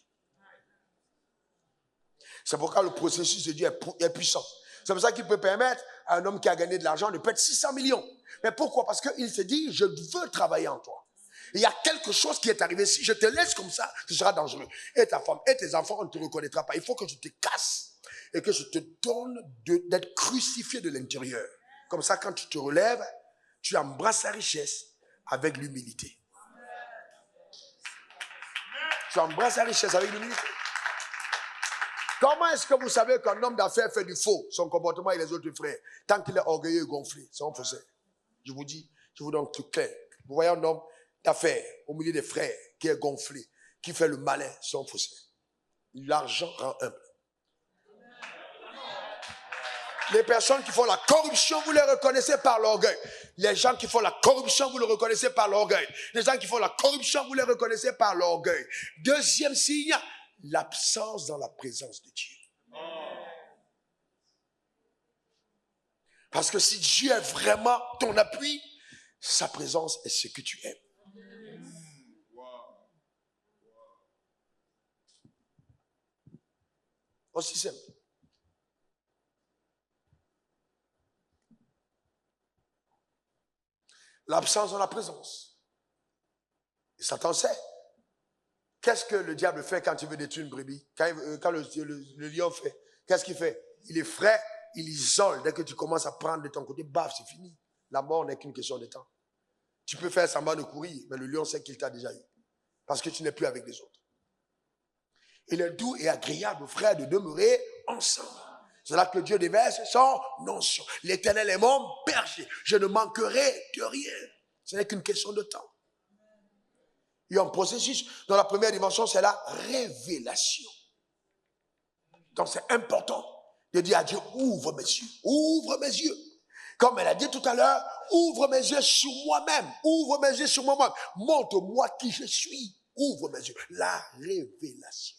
C'est pourquoi le processus de Dieu est puissant. C'est pour ça qu'il peut permettre à un homme qui a gagné de l'argent de perdre 600 millions. Mais pourquoi? Parce qu'il se dit, je veux travailler en toi. Il y a quelque chose qui est arrivé. Si je te laisse comme ça, ce sera dangereux. Et ta femme et tes enfants, on ne te reconnaîtra pas. Il faut que je te casse et que je te donne d'être crucifié de l'intérieur. Comme ça, quand tu te relèves, tu embrasses la richesse avec l'humilité. Tu embrasses la richesse avec l'humilité. Comment est-ce que vous savez qu'un homme d'affaires fait du faux, son comportement et les autres frères, tant qu'il est orgueilleux et gonflé? C'est un faussaire. Je vous dis, je vous donne un truc clair. Vous voyez un homme d'affaires au milieu des frères qui est gonflé, qui fait le malin, c'est un faussaire. L'argent rend humble. Les personnes qui font la corruption, vous les reconnaissez par l'orgueil. Les gens qui font la corruption, vous les reconnaissez par l'orgueil. Les gens qui font la corruption, vous les reconnaissez par l'orgueil. Deuxième signe, l'absence dans la présence de Dieu. Parce que si Dieu est vraiment ton appui, sa présence est ce que tu aimes. Aussi simple. L'absence dans la présence. Et Satan sait. Qu'est-ce que le diable fait quand il veut détruire une brebis? Quand le lion fait, qu'est-ce qu'il fait? Il est frais, il isole. Dès que tu commences à prendre de ton côté, baf, c'est fini. La mort n'est qu'une question de temps. Tu peux faire semblant de courir, mais le lion sait qu'il t'a déjà eu. Parce que tu n'es plus avec les autres. Il est doux et agréable, frère, de demeurer ensemble. C'est là que Dieu déverse son onction. L'Éternel est mon berger. Je ne manquerai de rien. Ce n'est qu'une question de temps. Il y a un processus. Dans la première dimension, c'est la révélation. Donc c'est important de dire à Dieu, ouvre mes yeux. Ouvre mes yeux. Comme elle a dit tout à l'heure, ouvre mes yeux sur moi-même. Ouvre mes yeux sur moi-même. Montre-moi qui je suis. Ouvre mes yeux. La révélation.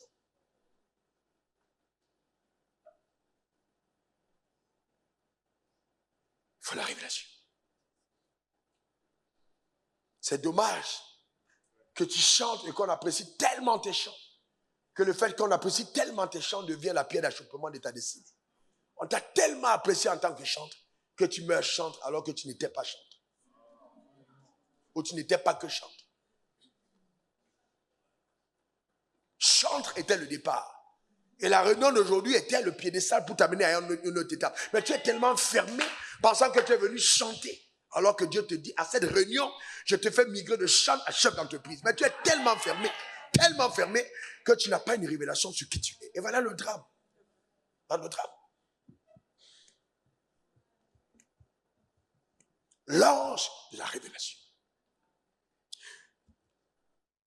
Il faut la révélation. C'est dommage que tu chantes et qu'on apprécie tellement tes chants, que le fait qu'on apprécie tellement tes chants devient la pierre d'achoppement de ta destinée. On t'a tellement apprécié en tant que chanteur que tu meurs chante alors que tu n'étais pas chanteur. Ou tu n'étais pas que chanteur. Chantre était le départ. Et la réunion d'aujourd'hui était le piédestal pour t'amener à une autre étape. Mais tu es tellement fermé, pensant que tu es venu chanter. Alors que Dieu te dit, à cette réunion, je te fais migrer de chef à chef d'entreprise. Mais tu es tellement fermé que tu n'as pas une révélation sur qui tu es. Et voilà le drame. Voilà le drame. L'ange de la révélation.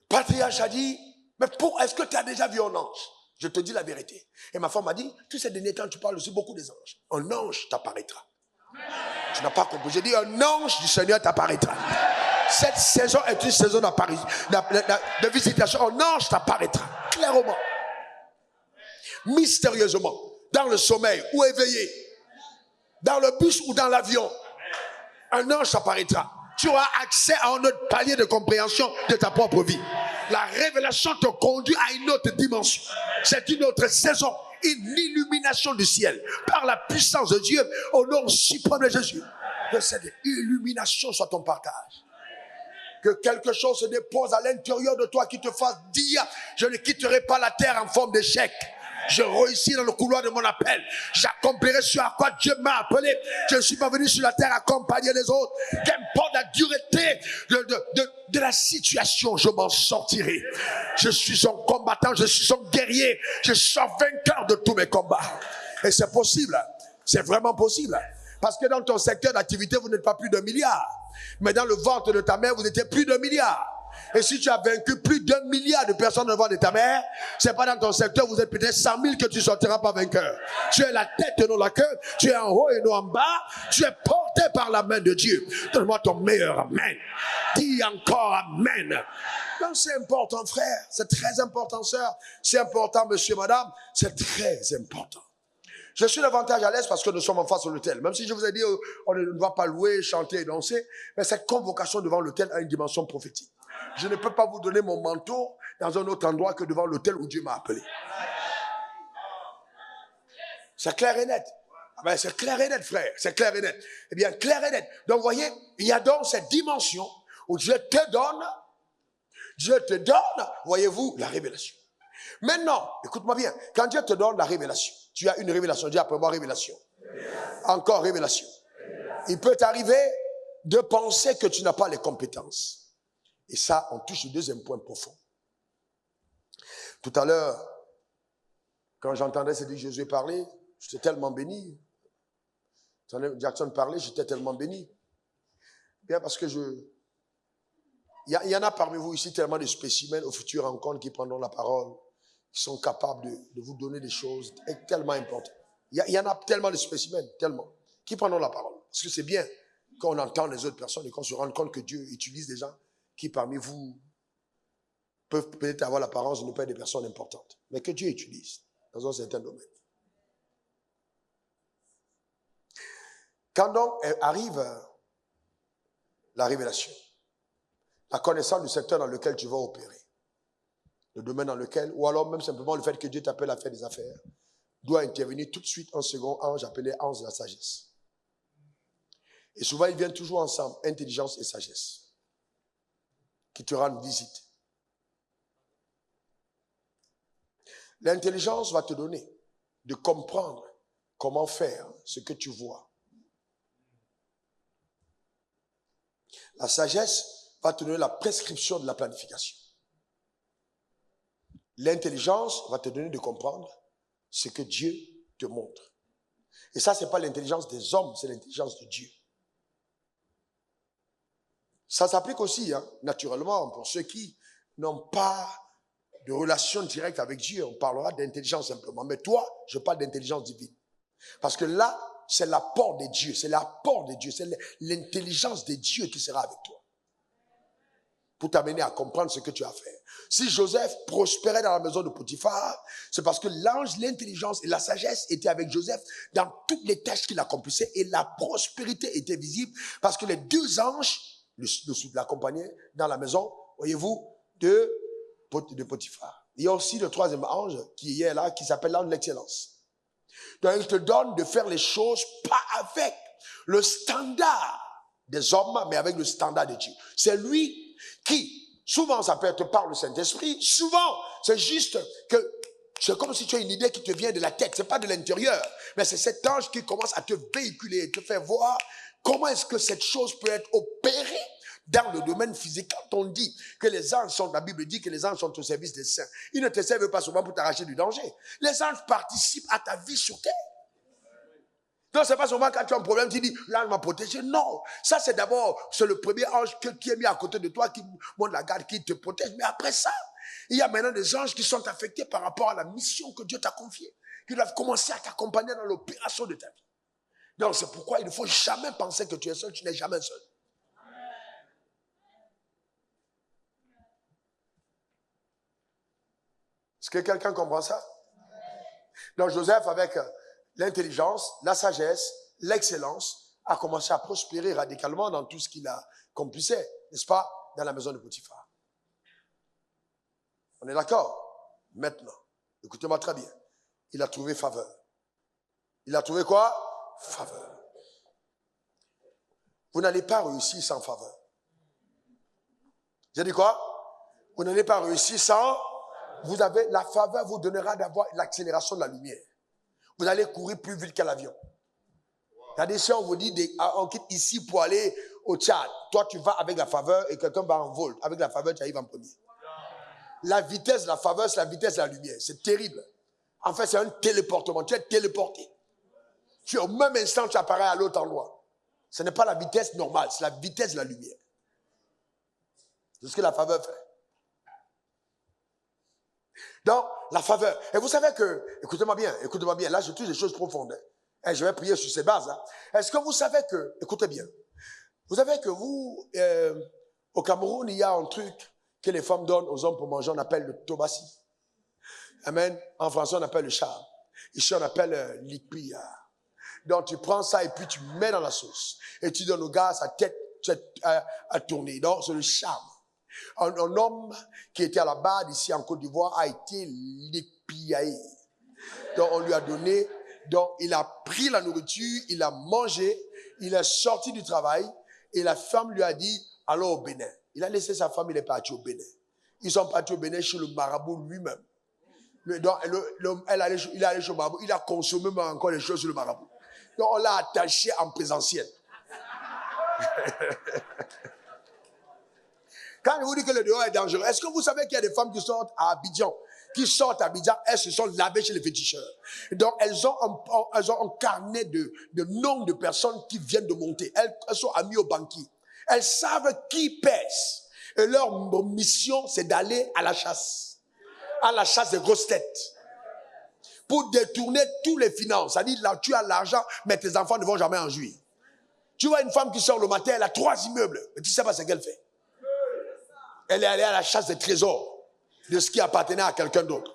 Patriarche a dit, mais est-ce que tu as déjà vu un ange? Je te dis la vérité. Et ma femme m'a dit, tous ces derniers temps, tu parles aussi beaucoup des anges. Un ange t'apparaîtra. Tu n'as pas compris. J'ai dit, un ange du Seigneur t'apparaîtra. Cette saison est une saison d'apparition, de visitation. Un ange t'apparaîtra. Clairement. Mystérieusement. Dans le sommeil ou éveillé. Dans le bus ou dans l'avion. Un ange t'apparaîtra. Tu auras accès à un autre palier de compréhension de ta propre vie. La révélation te conduit à une autre dimension. C'est une autre saison, une illumination du ciel. Par la puissance de Dieu, au nom suprême de Jésus. Que cette illumination soit ton partage. Que quelque chose se dépose à l'intérieur de toi qui te fasse dire, je ne quitterai pas la terre en forme d'échec. Je réussis dans le couloir de mon appel. J'accomplirai ce à quoi Dieu m'a appelé. Je ne suis pas venu sur la terre accompagner les autres. Qu'importe la dureté de la situation, je m'en sortirai. Je suis un combattant, je suis un guerrier. Je suis un vainqueur de tous mes combats. Et c'est possible. C'est vraiment possible. Parce que dans ton secteur d'activité, vous n'êtes pas plus d'1 milliard. Mais dans le ventre de ta mère, vous étiez plus d'1 milliard. Et si tu as vaincu plus d'1 milliard de personnes devant de ta mère, c'est pas dans ton secteur, vous êtes peut-être 100 000 que tu sortiras pas vainqueur. Tu es la tête et non la queue, tu es en haut et non en bas, tu es porté par la main de Dieu. Donne-moi ton meilleur amen. Dis encore amen. Donc c'est important frère, c'est très important sœur, c'est important monsieur, madame, c'est très important. Je suis davantage à l'aise parce que nous sommes en face de l'autel. Même si je vous ai dit, on ne doit pas louer, chanter et danser, mais cette convocation devant l'autel a une dimension prophétique. Je ne peux pas vous donner mon manteau dans un autre endroit que devant l'autel où Dieu m'a appelé. C'est clair et net. Ben, c'est clair et net, frère. C'est clair et net. Eh bien, clair et net. Donc, vous voyez, il y a donc cette dimension où Dieu te donne, voyez-vous, la révélation. Maintenant, écoute-moi bien, quand Dieu te donne la révélation, tu as une révélation, dis après moi révélation. Encore révélation. Il peut t'arriver de penser que tu n'as pas les compétences. Et ça, on touche le deuxième point profond. Tout à l'heure, quand j'entendais Cédric Josué parler, j'étais tellement béni. J'entendais Jackson parler, j'étais tellement béni. Bien parce que il y en a parmi vous ici tellement de spécimens aux futures rencontres qui prendront la parole, qui sont capables de vous donner des choses tellement importantes. Il y en a tellement de spécimens, tellement, qui prendront la parole. Parce que c'est bien qu'on entend les autres personnes et qu'on se rende compte que Dieu utilise des gens qui parmi vous peuvent peut-être avoir l'apparence de ne pas être des personnes importantes, mais que Dieu utilise dans un certain domaine. Quand donc arrive la révélation, la connaissance du secteur dans lequel tu vas opérer, le domaine dans lequel, ou alors même simplement le fait que Dieu t'appelle à faire des affaires, doit intervenir tout de suite un second ange appelé ange de la sagesse. Et souvent, ils viennent toujours ensemble, intelligence et sagesse, qui te rendent visite. L'intelligence va te donner de comprendre comment faire ce que tu vois. La sagesse va te donner la prescription de la planification. L'intelligence va te donner de comprendre ce que Dieu te montre. Et ça, ce n'est pas l'intelligence des hommes, c'est l'intelligence de Dieu. Ça s'applique aussi, naturellement, pour ceux qui n'ont pas de relation directe avec Dieu. On parlera d'intelligence simplement. Mais toi, je parle d'intelligence divine. Parce que là, c'est l'apport de Dieu. C'est l'apport de Dieu. C'est l'intelligence de Dieu qui sera avec toi. Pour t'amener à comprendre ce que tu as à faire. Si Joseph prospérait dans la maison de Potiphar, c'est parce que l'ange, l'intelligence et la sagesse étaient avec Joseph dans toutes les tâches qu'il accomplissait et la prospérité était visible parce que les deux anges l'accompagnaient dans la maison, voyez-vous, de Potiphar. Il y a aussi le troisième ange qui est là, qui s'appelle l'ange de l'excellence. Donc il te donne de faire les choses pas avec le standard des hommes, mais avec le standard de Dieu. C'est lui qui, souvent ça peut être par le Saint-Esprit, souvent c'est juste que C'est comme si tu as une idée qui te vient de la tête. Ce n'est pas de l'intérieur. Mais c'est cet ange qui commence à te véhiculer, te faire voir comment est-ce que cette chose peut être opérée dans le domaine physique. Quand on dit que les anges sont, la Bible dit que les anges sont au service des saints. Ils ne te servent pas souvent pour t'arracher du danger. Les anges participent à ta vie sur terre. Donc, c'est pas seulement quand tu as un problème, tu dis, l'ange m'a protégé. Non. Ça, c'est d'abord, c'est le premier ange qui est mis à côté de toi, qui monte la garde, qui te protège. Mais après ça, il y a maintenant des anges qui sont affectés par rapport à la mission que Dieu t'a confiée, qui doivent commencer à t'accompagner dans l'opération de ta vie. Donc, c'est pourquoi il ne faut jamais penser que tu es seul, tu n'es jamais seul. Est-ce que quelqu'un comprend ça? Donc, Joseph, avec l'intelligence, la sagesse, l'excellence, a commencé à prospérer radicalement dans tout ce qu'il accomplissait, n'est-ce pas, dans la maison de Potiphar. On est d'accord? Maintenant, écoutez-moi très bien. Il a trouvé faveur. Il a trouvé quoi? Faveur. Vous n'allez pas réussir sans faveur. J'ai dit quoi? Vous n'allez pas réussir sans... Vous avez, la faveur vous donnera d'avoir l'accélération de la lumière. Vous allez courir plus vite qu'à l'avion. C'est-à-dire, si on vous dit, on quitte ici pour aller au Tchad, toi tu vas avec la faveur et quelqu'un va en vol. Avec la faveur, tu arrives en premier. La vitesse de la faveur, c'est la vitesse de la lumière. C'est terrible. En fait, c'est un téléportement. Tu es téléporté. Tu es au même instant, tu apparais à l'autre endroit. Ce n'est pas la vitesse normale, c'est la vitesse de la lumière. C'est ce que la faveur fait. Donc, la faveur. Et vous savez que, écoutez-moi bien, là je touche des choses profondes. Et je vais prier sur ces bases. Est-ce que vous savez que, écoutez bien, vous savez que vous, au Cameroun, il y a un truc que les femmes donnent aux hommes pour manger, on appelle le tobassi. Amen. En français, on appelle le charme. Ici, on appelle l'ipia. Donc, tu prends ça et puis tu mets dans la sauce. Et tu donnes au gars sa tête à tourner. Donc, c'est le charme. Un homme qui était à la barre ici en Côte d'Ivoire a été l'épiaé. Donc, on lui a donné, donc il a pris la nourriture, il a mangé, il est sorti du travail et la femme lui a dit, allons au Bénin. Il a laissé sa femme, il est parti au Bénin. Ils sont partis au Bénin chez le marabout lui-même. Donc, il est allé chez le marabout, il a consommé encore les choses sur le marabout. Donc, on l'a attaché en présentiel. Quand je vous dis que le dehors est dangereux, est-ce que vous savez qu'il y a des femmes qui sortent à Abidjan, elles se sont lavées chez les féticheurs. Donc, elles ont un carnet de noms de personnes qui viennent de monter. Elles sont amies au banquier. Elles savent qui pèse. Et leur mission, c'est d'aller à la chasse des grosses têtes. Pour détourner tous les finances. C'est-à-dire, là, tu as l'argent, mais tes enfants ne vont jamais en jouir. Tu vois une femme qui sort le matin, elle a 3 immeubles. Mais tu ne sais pas ce qu'elle fait. Elle est allée à la chasse des trésors, de ce qui appartenait à quelqu'un d'autre.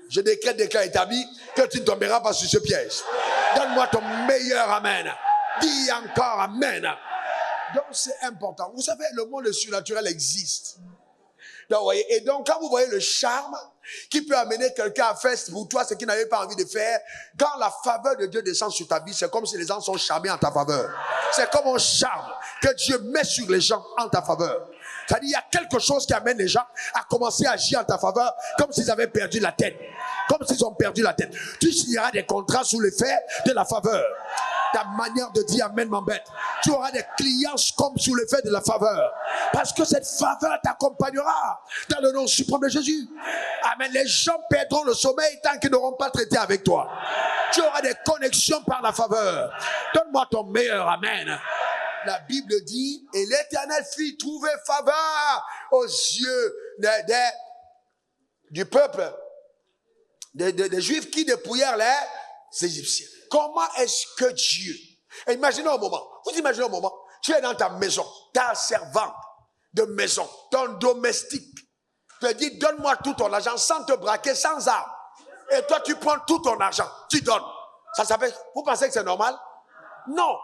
Je décrète établi que tu ne tomberas pas sur ce piège. Donne-moi ton meilleur amen. Dis encore amen. Donc c'est important. Vous savez, le monde surnaturel existe. Et donc quand vous voyez le charme qui peut amener quelqu'un à faire pour toi ce qu'il n'avait pas envie de faire, quand la faveur de Dieu descend sur ta vie, c'est comme si les gens sont charmés en ta faveur. C'est comme un charme que Dieu met sur les gens en ta faveur. C'est-à-dire, il y a quelque chose qui amène les gens à commencer à agir en ta faveur comme s'ils avaient perdu la tête. Comme s'ils ont perdu la tête. Tu signeras des contrats sous l'effet de la faveur. Ta manière de dire amen m'embête. Tu auras des clients comme sous l'effet de la faveur. Parce que cette faveur t'accompagnera dans le nom suprême de Jésus. Amen. Les gens perdront le sommeil tant qu'ils n'auront pas traité avec toi. Tu auras des connexions par la faveur. Donne-moi ton meilleur amen. La Bible dit, et l'Éternel fit trouver faveur aux yeux du peuple, des Juifs qui dépouillèrent les Égyptiens. Comment est-ce que Dieu, imaginez un moment, tu es dans ta maison, ta servante de maison, ton domestique, te dit, donne-moi tout ton argent sans te braquer, sans arme. Et toi, tu prends tout ton argent, tu donnes. Ça s'appelle, vous pensez que c'est normal? Non.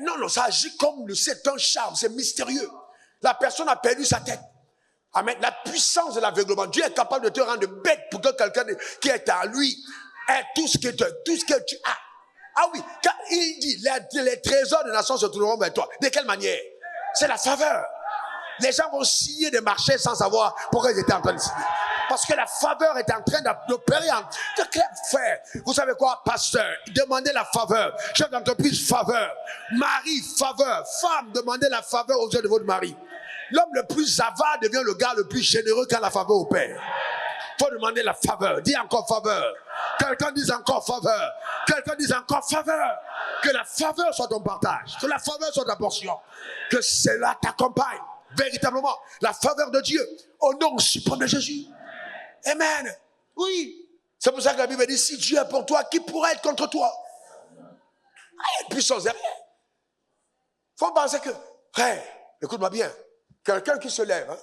Non, ça agit comme c'est un charme, c'est mystérieux. La personne a perdu sa tête. Amen. La puissance de l'aveuglement. Dieu est capable de te rendre bête pour que quelqu'un qui est à lui ait tout ce que tu as. Ah oui, quand il dit les trésors des nations se trouveront vers toi. De quelle manière? C'est la faveur. Les gens vont signer des marchés sans savoir pourquoi ils étaient en train de signer. Parce que la faveur est en train d'opérer de clair frère. Vous savez quoi, pasteur? Demandez la faveur. Chef d'entreprise, faveur. Mari, faveur. Femme, demandez la faveur aux yeux de votre mari. L'homme le plus avare devient le gars le plus généreux quand la faveur opère. Il faut demander la faveur. Dis encore faveur. Quelqu'un dise encore faveur. Quelqu'un dise encore faveur. Que la faveur soit ton partage. Que la faveur soit ta portion. Que cela t'accompagne. Véritablement, la faveur de Dieu. Au nom suprême de Jésus. Amen. Oui. C'est pour ça que la Bible dit, si Dieu est pour toi, qui pourrait être contre toi? Il y a une puissance derrière. Il faut penser que, frère, écoute-moi bien. Quelqu'un qui se lève, hein,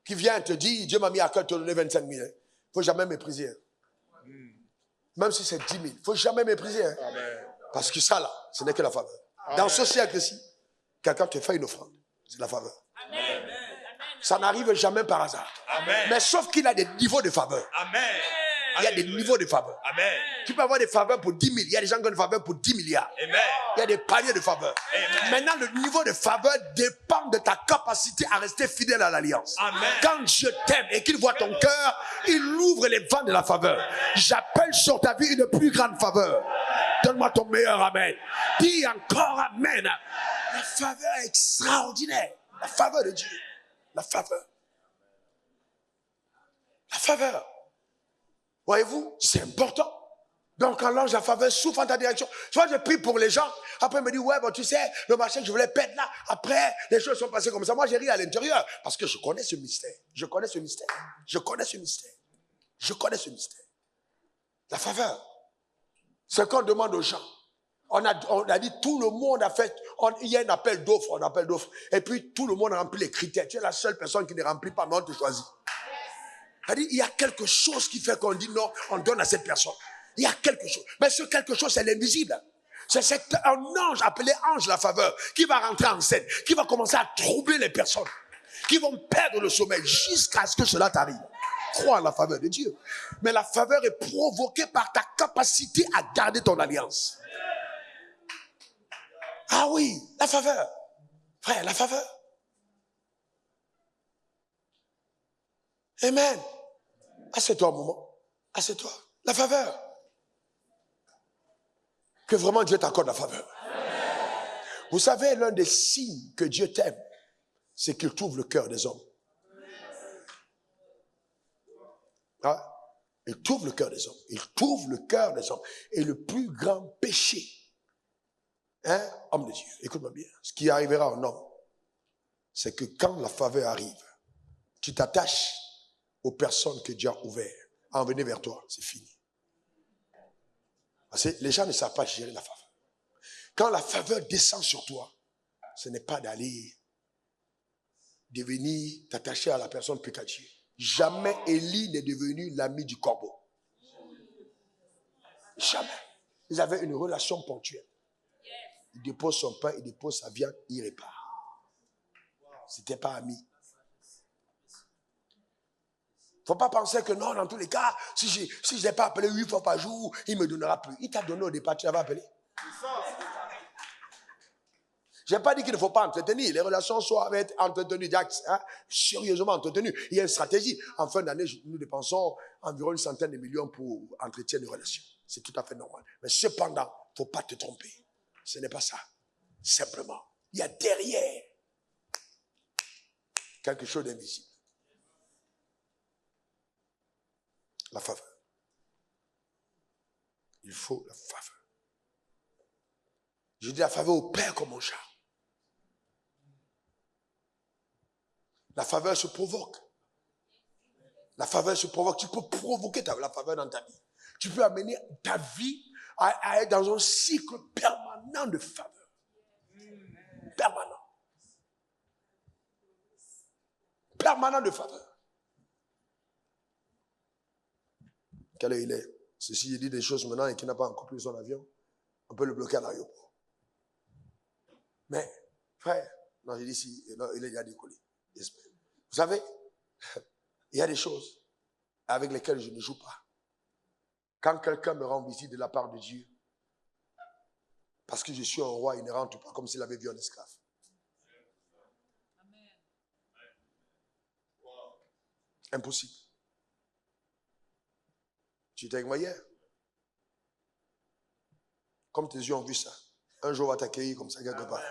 qui vient te dire, Dieu m'a mis à cœur de te donner 25 000. Il ne faut jamais mépriser. Hein. Même si c'est 10 000. Il ne faut jamais mépriser. Hein. Parce que ça là, ce n'est que la faveur. Dans ce siècle-ci, quelqu'un te fait une offrande. C'est la faveur. Amen. Ça n'arrive jamais par hasard. Amen. Mais sauf qu'il a des niveaux de faveur. Amen. Il y a des niveaux de faveur. Amen. Tu peux avoir des faveurs pour 10 000. Il y a des gens qui ont des faveurs pour 10 milliards. Amen. Il y a des paliers de faveur. Amen. Maintenant, le niveau de faveur dépend de ta capacité à rester fidèle à l'alliance. Quand Dieu t'aime et qu'il voit ton cœur, il ouvre les vents de la faveur. J'appelle sur ta vie une plus grande faveur. Donne-moi ton meilleur amen. Dis encore amen. La faveur est extraordinaire. La faveur de Dieu. La faveur. La faveur. Voyez-vous, c'est important. Donc, quand l'ange de la faveur souffle en ta direction, soit je prie pour les gens, après il me dit, ouais, bon, tu sais, le machin que je voulais perdre là, après, les choses sont passées comme ça. Moi, j'ai ri à l'intérieur, parce que je connais ce mystère. Je connais ce mystère. Je connais ce mystère. Je connais ce mystère. La faveur. C'est qu'on demande aux gens. On a dit, tout le monde a fait, il y a un appel d'offres, et puis tout le monde remplit les critères. Tu es la seule personne qui ne remplit pas, mais on te choisit. C'est-à-dire, il y a quelque chose qui fait qu'on dit non, on donne à cette personne. Il y a quelque chose. Mais ce quelque chose, c'est l'invisible. C'est un ange appelé ange de la faveur qui va rentrer en scène, qui va commencer à troubler les personnes, qui vont perdre le sommeil jusqu'à ce que cela t'arrive. Crois en la faveur de Dieu. Mais la faveur est provoquée par ta capacité à garder ton alliance. Ah oui, la faveur. Frère, la faveur. Amen. Assieds-toi un moment. Assieds-toi. La faveur. Que vraiment Dieu t'accorde la faveur. Vous savez, l'un des signes que Dieu t'aime, c'est qu'il t'ouvre le cœur des hommes. Ah, il t'ouvre le cœur des hommes. Il t'ouvre le cœur des hommes. Et le plus grand péché, homme de Dieu, écoute-moi bien, ce qui arrivera à un homme, c'est que quand la faveur arrive, tu t'attaches aux personnes que Dieu a ouvertes à en venir vers toi, c'est fini. Parce que les gens ne savent pas gérer la faveur. Quand la faveur descend sur toi, ce n'est pas d'aller devenir t'attacher à la personne pécative. Jamais Élie n'est devenu l'ami du corbeau. Jamais. Ils avaient une relation ponctuelle. Il dépose son pain, il dépose sa viande, il répare. C'était pas ami. Faut pas penser que non, dans tous les cas, si je ne l'ai pas appelé 8 fois par jour, il me donnera plus. Il t'a donné au départ, tu l'avais appelé. Je n'ai pas dit qu'il ne faut pas entretenir. Les relations doivent être entretenues, sérieusement entretenues. Il y a une stratégie. En fin d'année, nous dépensons environ 100 de millions pour entretenir les relations. C'est tout à fait normal. Mais cependant, il ne faut pas te tromper. Ce n'est pas ça. Simplement, il y a derrière quelque chose d'invisible. La faveur. Il faut la faveur. Je dis la faveur au Père comme au chat. La faveur se provoque. La faveur se provoque. Tu peux provoquer la faveur dans ta vie. Tu peux amener ta vie à être dans un cycle permanent de faveur. Permanent. Permanent de faveur. Quelle heure il est? Ceci, il dit des choses maintenant et qui n'a pas encore pris son avion. On peut le bloquer à l'aéroport. Mais, frère, non, j'ai dit si, non, il est déjà décollé. Vous savez, il y a des choses avec lesquelles je ne joue pas. Quand quelqu'un me rend visite de la part de Dieu, parce que je suis un roi, il ne rentre pas comme s'il avait vu un esclave. Impossible. Tu étais avec moi hier? Comme tes yeux ont vu ça. Un jour, on va t'accueillir comme ça quelque part.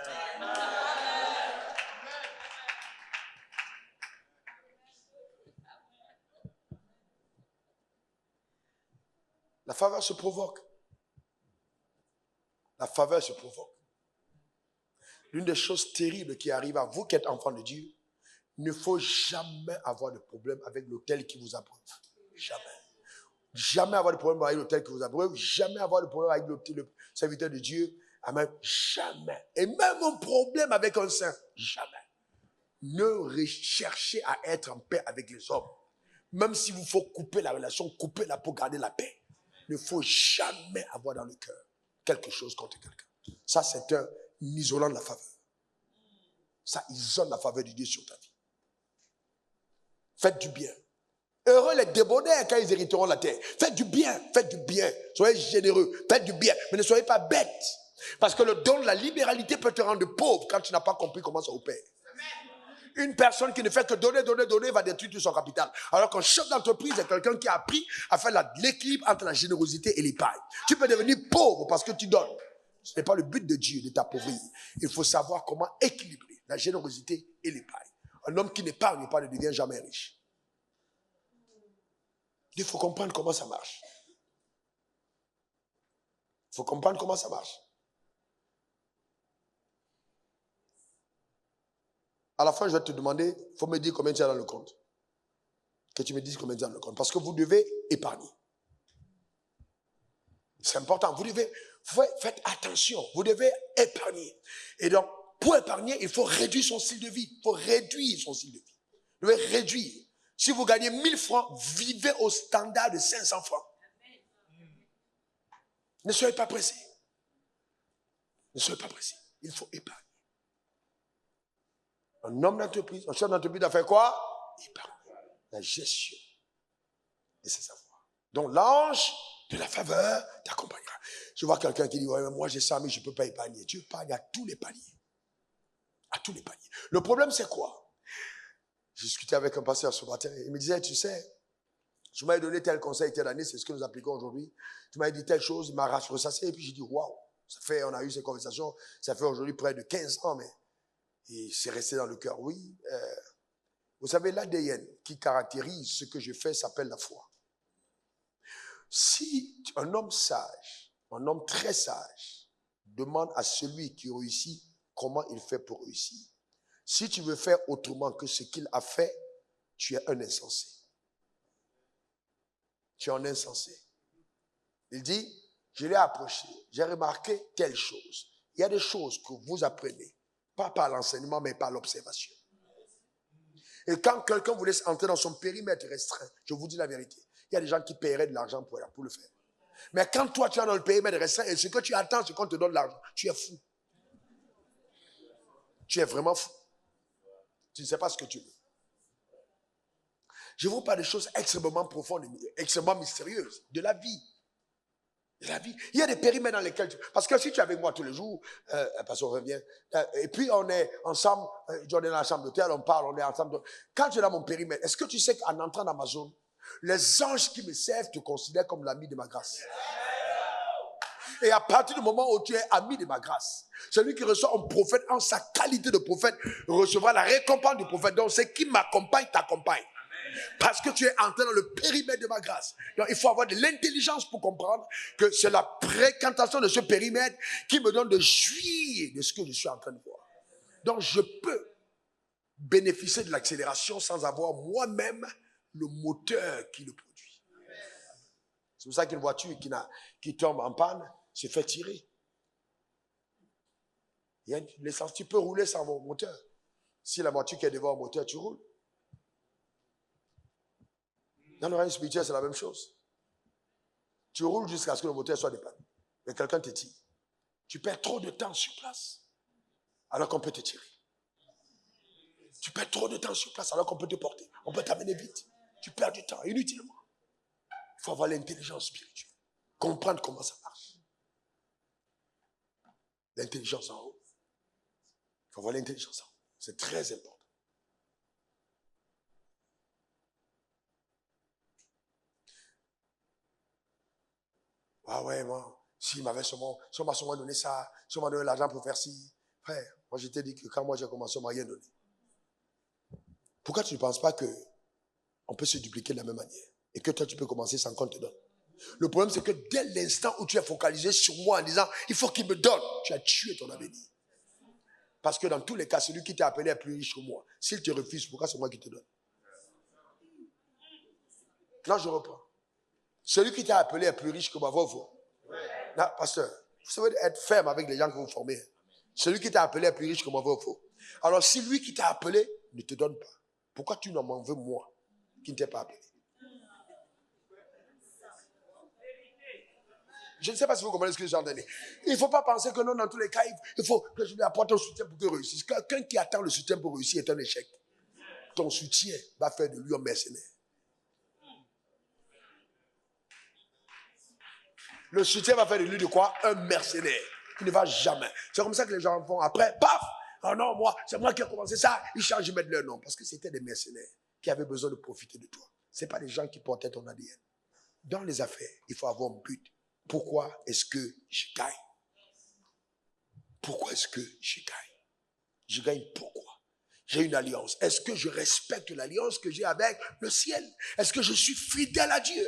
La faveur se provoque. La faveur se provoque. L'une des choses terribles qui arrive à vous qui êtes enfants de Dieu, il ne faut jamais avoir de problème avec l'autel qui vous approuve. Jamais. Jamais avoir de problème avec l'autel qui vous approuve. Jamais avoir de problème avec le serviteur de Dieu. Amen. Jamais. Et même un problème avec un saint. Jamais. Ne recherchez à être en paix avec les hommes. Même s'il vous faut couper la relation, coupez-la pour garder la paix. Il ne faut jamais avoir dans le cœur quelque chose contre quelqu'un. Ça, c'est un isolant de la faveur. Ça isole la faveur de Dieu sur ta vie. Faites du bien. Heureux les débonnaires quand ils hériteront la terre. Faites du bien, faites du bien. Soyez généreux, faites du bien. Mais ne soyez pas bêtes. Parce que le don de la libéralité peut te rendre pauvre quand tu n'as pas compris comment ça opère. Une personne qui ne fait que donner, donner, donner va détruire tout son capital. Alors qu'un chef d'entreprise est quelqu'un qui a appris à faire l'équilibre entre la générosité et l'épargne. Tu peux devenir pauvre parce que tu donnes. Ce n'est pas le but de Dieu de t'appauvrir. Il faut savoir comment équilibrer la générosité et l'épargne. Un homme qui n'épargne pas ne devient jamais riche. Il faut comprendre comment ça marche. Il faut comprendre comment ça marche. À la fin, je vais te demander, il faut me dire combien tu as dans le compte. Que tu me dises combien tu as dans le compte. Parce que vous devez épargner. C'est important. Faites attention. Vous devez épargner. Et donc, pour épargner, il faut réduire son style de vie. Il faut réduire son style de vie. Vous devez réduire. Si vous gagnez 1000 francs, vivez au standard de 500 francs. Ne soyez pas pressés. Ne soyez pas pressés. Il faut épargner. Un homme d'entreprise, un chef d'entreprise doit faire quoi? Épargner. La gestion de ses avoirs. Donc l'ange de la faveur t'accompagnera. Je vois quelqu'un qui dit, ouais, moi j'ai ça, mais je ne peux pas épargner. Tu épargnes à tous les paliers. À tous les paliers. Le problème, c'est quoi? J'ai discuté avec un pasteur ce matin. Il me disait, tu sais, je m'avais donné tel conseil telle année, c'est ce que nous appliquons aujourd'hui. Tu m'avais dit telle chose, il m'a ressassé, et puis j'ai dit, waouh, on a eu ces conversations, ça fait aujourd'hui près de 15 ans, mais et c'est resté dans le cœur. Oui, vous savez, l'ADN qui caractérise ce que je fais s'appelle la foi. Si un homme sage, un homme très sage, demande à celui qui réussit comment il fait pour réussir, si tu veux faire autrement que ce qu'il a fait, tu es un insensé. Tu es un insensé. Il dit, je l'ai approché, j'ai remarqué telle chose. Il y a des choses que vous apprenez, pas par l'enseignement, mais par l'observation. Et quand quelqu'un vous laisse entrer dans son périmètre restreint, je vous dis la vérité, il y a des gens qui paieraient de l'argent pour le faire. Mais quand toi, tu es dans le périmètre restreint et ce que tu attends, c'est qu'on te donne l'argent, tu es fou. Tu es vraiment fou. Tu ne sais pas ce que tu veux. Je vous parle de choses extrêmement profondes, extrêmement mystérieuses, de la vie. De la vie. Il y a des périmètres dans lesquels parce que si tu es avec moi tous les jours, parce qu'on revient, et puis on est ensemble, on est dans la chambre d'hôtel, on parle, on est ensemble. Quand tu es dans mon périmètre, est-ce que tu sais qu'en entrant dans ma zone, les anges qui me servent te considèrent comme l'ami de ma grâce? Et à partir du moment où tu es ami de ma grâce, celui qui reçoit un prophète en sa qualité de prophète recevra la récompense du prophète. Donc, ce qui m'accompagne t'accompagne. Parce que tu es entré dans le périmètre de ma grâce. Donc, il faut avoir de l'intelligence pour comprendre que c'est la fréquentation de ce périmètre qui me donne de jouir de ce que je suis en train de voir. Donc, je peux bénéficier de l'accélération sans avoir moi-même le moteur qui le produit. C'est pour ça qu'une voiture qui tombe en panne se fait tirer. Il y a l'essence, tu peux rouler sans mon moteur. Si la voiture qui est devant le moteur, tu roules. Dans le règne spirituel, c'est la même chose. Tu roules jusqu'à ce que le moteur soit dépanné. Mais quelqu'un te tire. Tu perds trop de temps sur place, alors qu'on peut te tirer. Tu perds trop de temps sur place, alors qu'on peut te porter. On peut t'amener vite. Tu perds du temps, inutilement. Il faut avoir l'intelligence spirituelle. Comprendre comment ça marche. L'intelligence en haut. Il faut avoir l'intelligence en haut. C'est très important. Ah ouais, moi, s'il m'avait seulement donné ça, si on m'a donné l'argent pour faire ci. Frère, moi je t'ai dit que quand moi j'ai commencé, on m'a rien donné. Pourquoi tu ne penses pas qu'on peut se dupliquer de la même manière et que toi tu peux commencer sans qu'on te donne? Le problème c'est que dès l'instant où tu es focalisé sur moi en disant il faut qu'il me donne, tu as tué ton avenir. Parce que dans tous les cas, celui qui t'a appelé est plus riche que moi. S'il te refuse, pourquoi c'est moi qui te donne? Là je reprends. Celui qui t'a appelé est plus riche que moi, vous. Là, pasteur, vous savez être ferme avec les gens que vous formez. Celui qui t'a appelé est plus riche que moi, vous. Alors si lui qui t'a appelé ne te donne pas, pourquoi tu n'en m'en veux moi qui ne t'ai pas appelé? Je ne sais pas si vous comprenez ce que j'ai entendu. Il ne faut pas penser que non, dans tous les cas, il faut que je lui apporte un soutien pour qu'il réussisse. Quelqu'un qui attend le soutien pour réussir est un échec. Ton soutien va faire de lui un mercenaire. Le soutien va faire de lui de quoi? Un mercenaire. Il ne va jamais. C'est comme ça que les gens font. Après, paf! Oh non, moi, c'est moi qui ai commencé ça. Ils changent, ils mettent leur nom. Parce que c'était des mercenaires qui avaient besoin de profiter de toi. Ce n'est pas des gens qui portaient ton ADN. Dans les affaires, il faut avoir un but. Pourquoi est-ce que je gagne? Pourquoi est-ce que je gagne? Je gagne pourquoi? J'ai une alliance. Est-ce que je respecte l'alliance que j'ai avec le ciel? Est-ce que je suis fidèle à Dieu?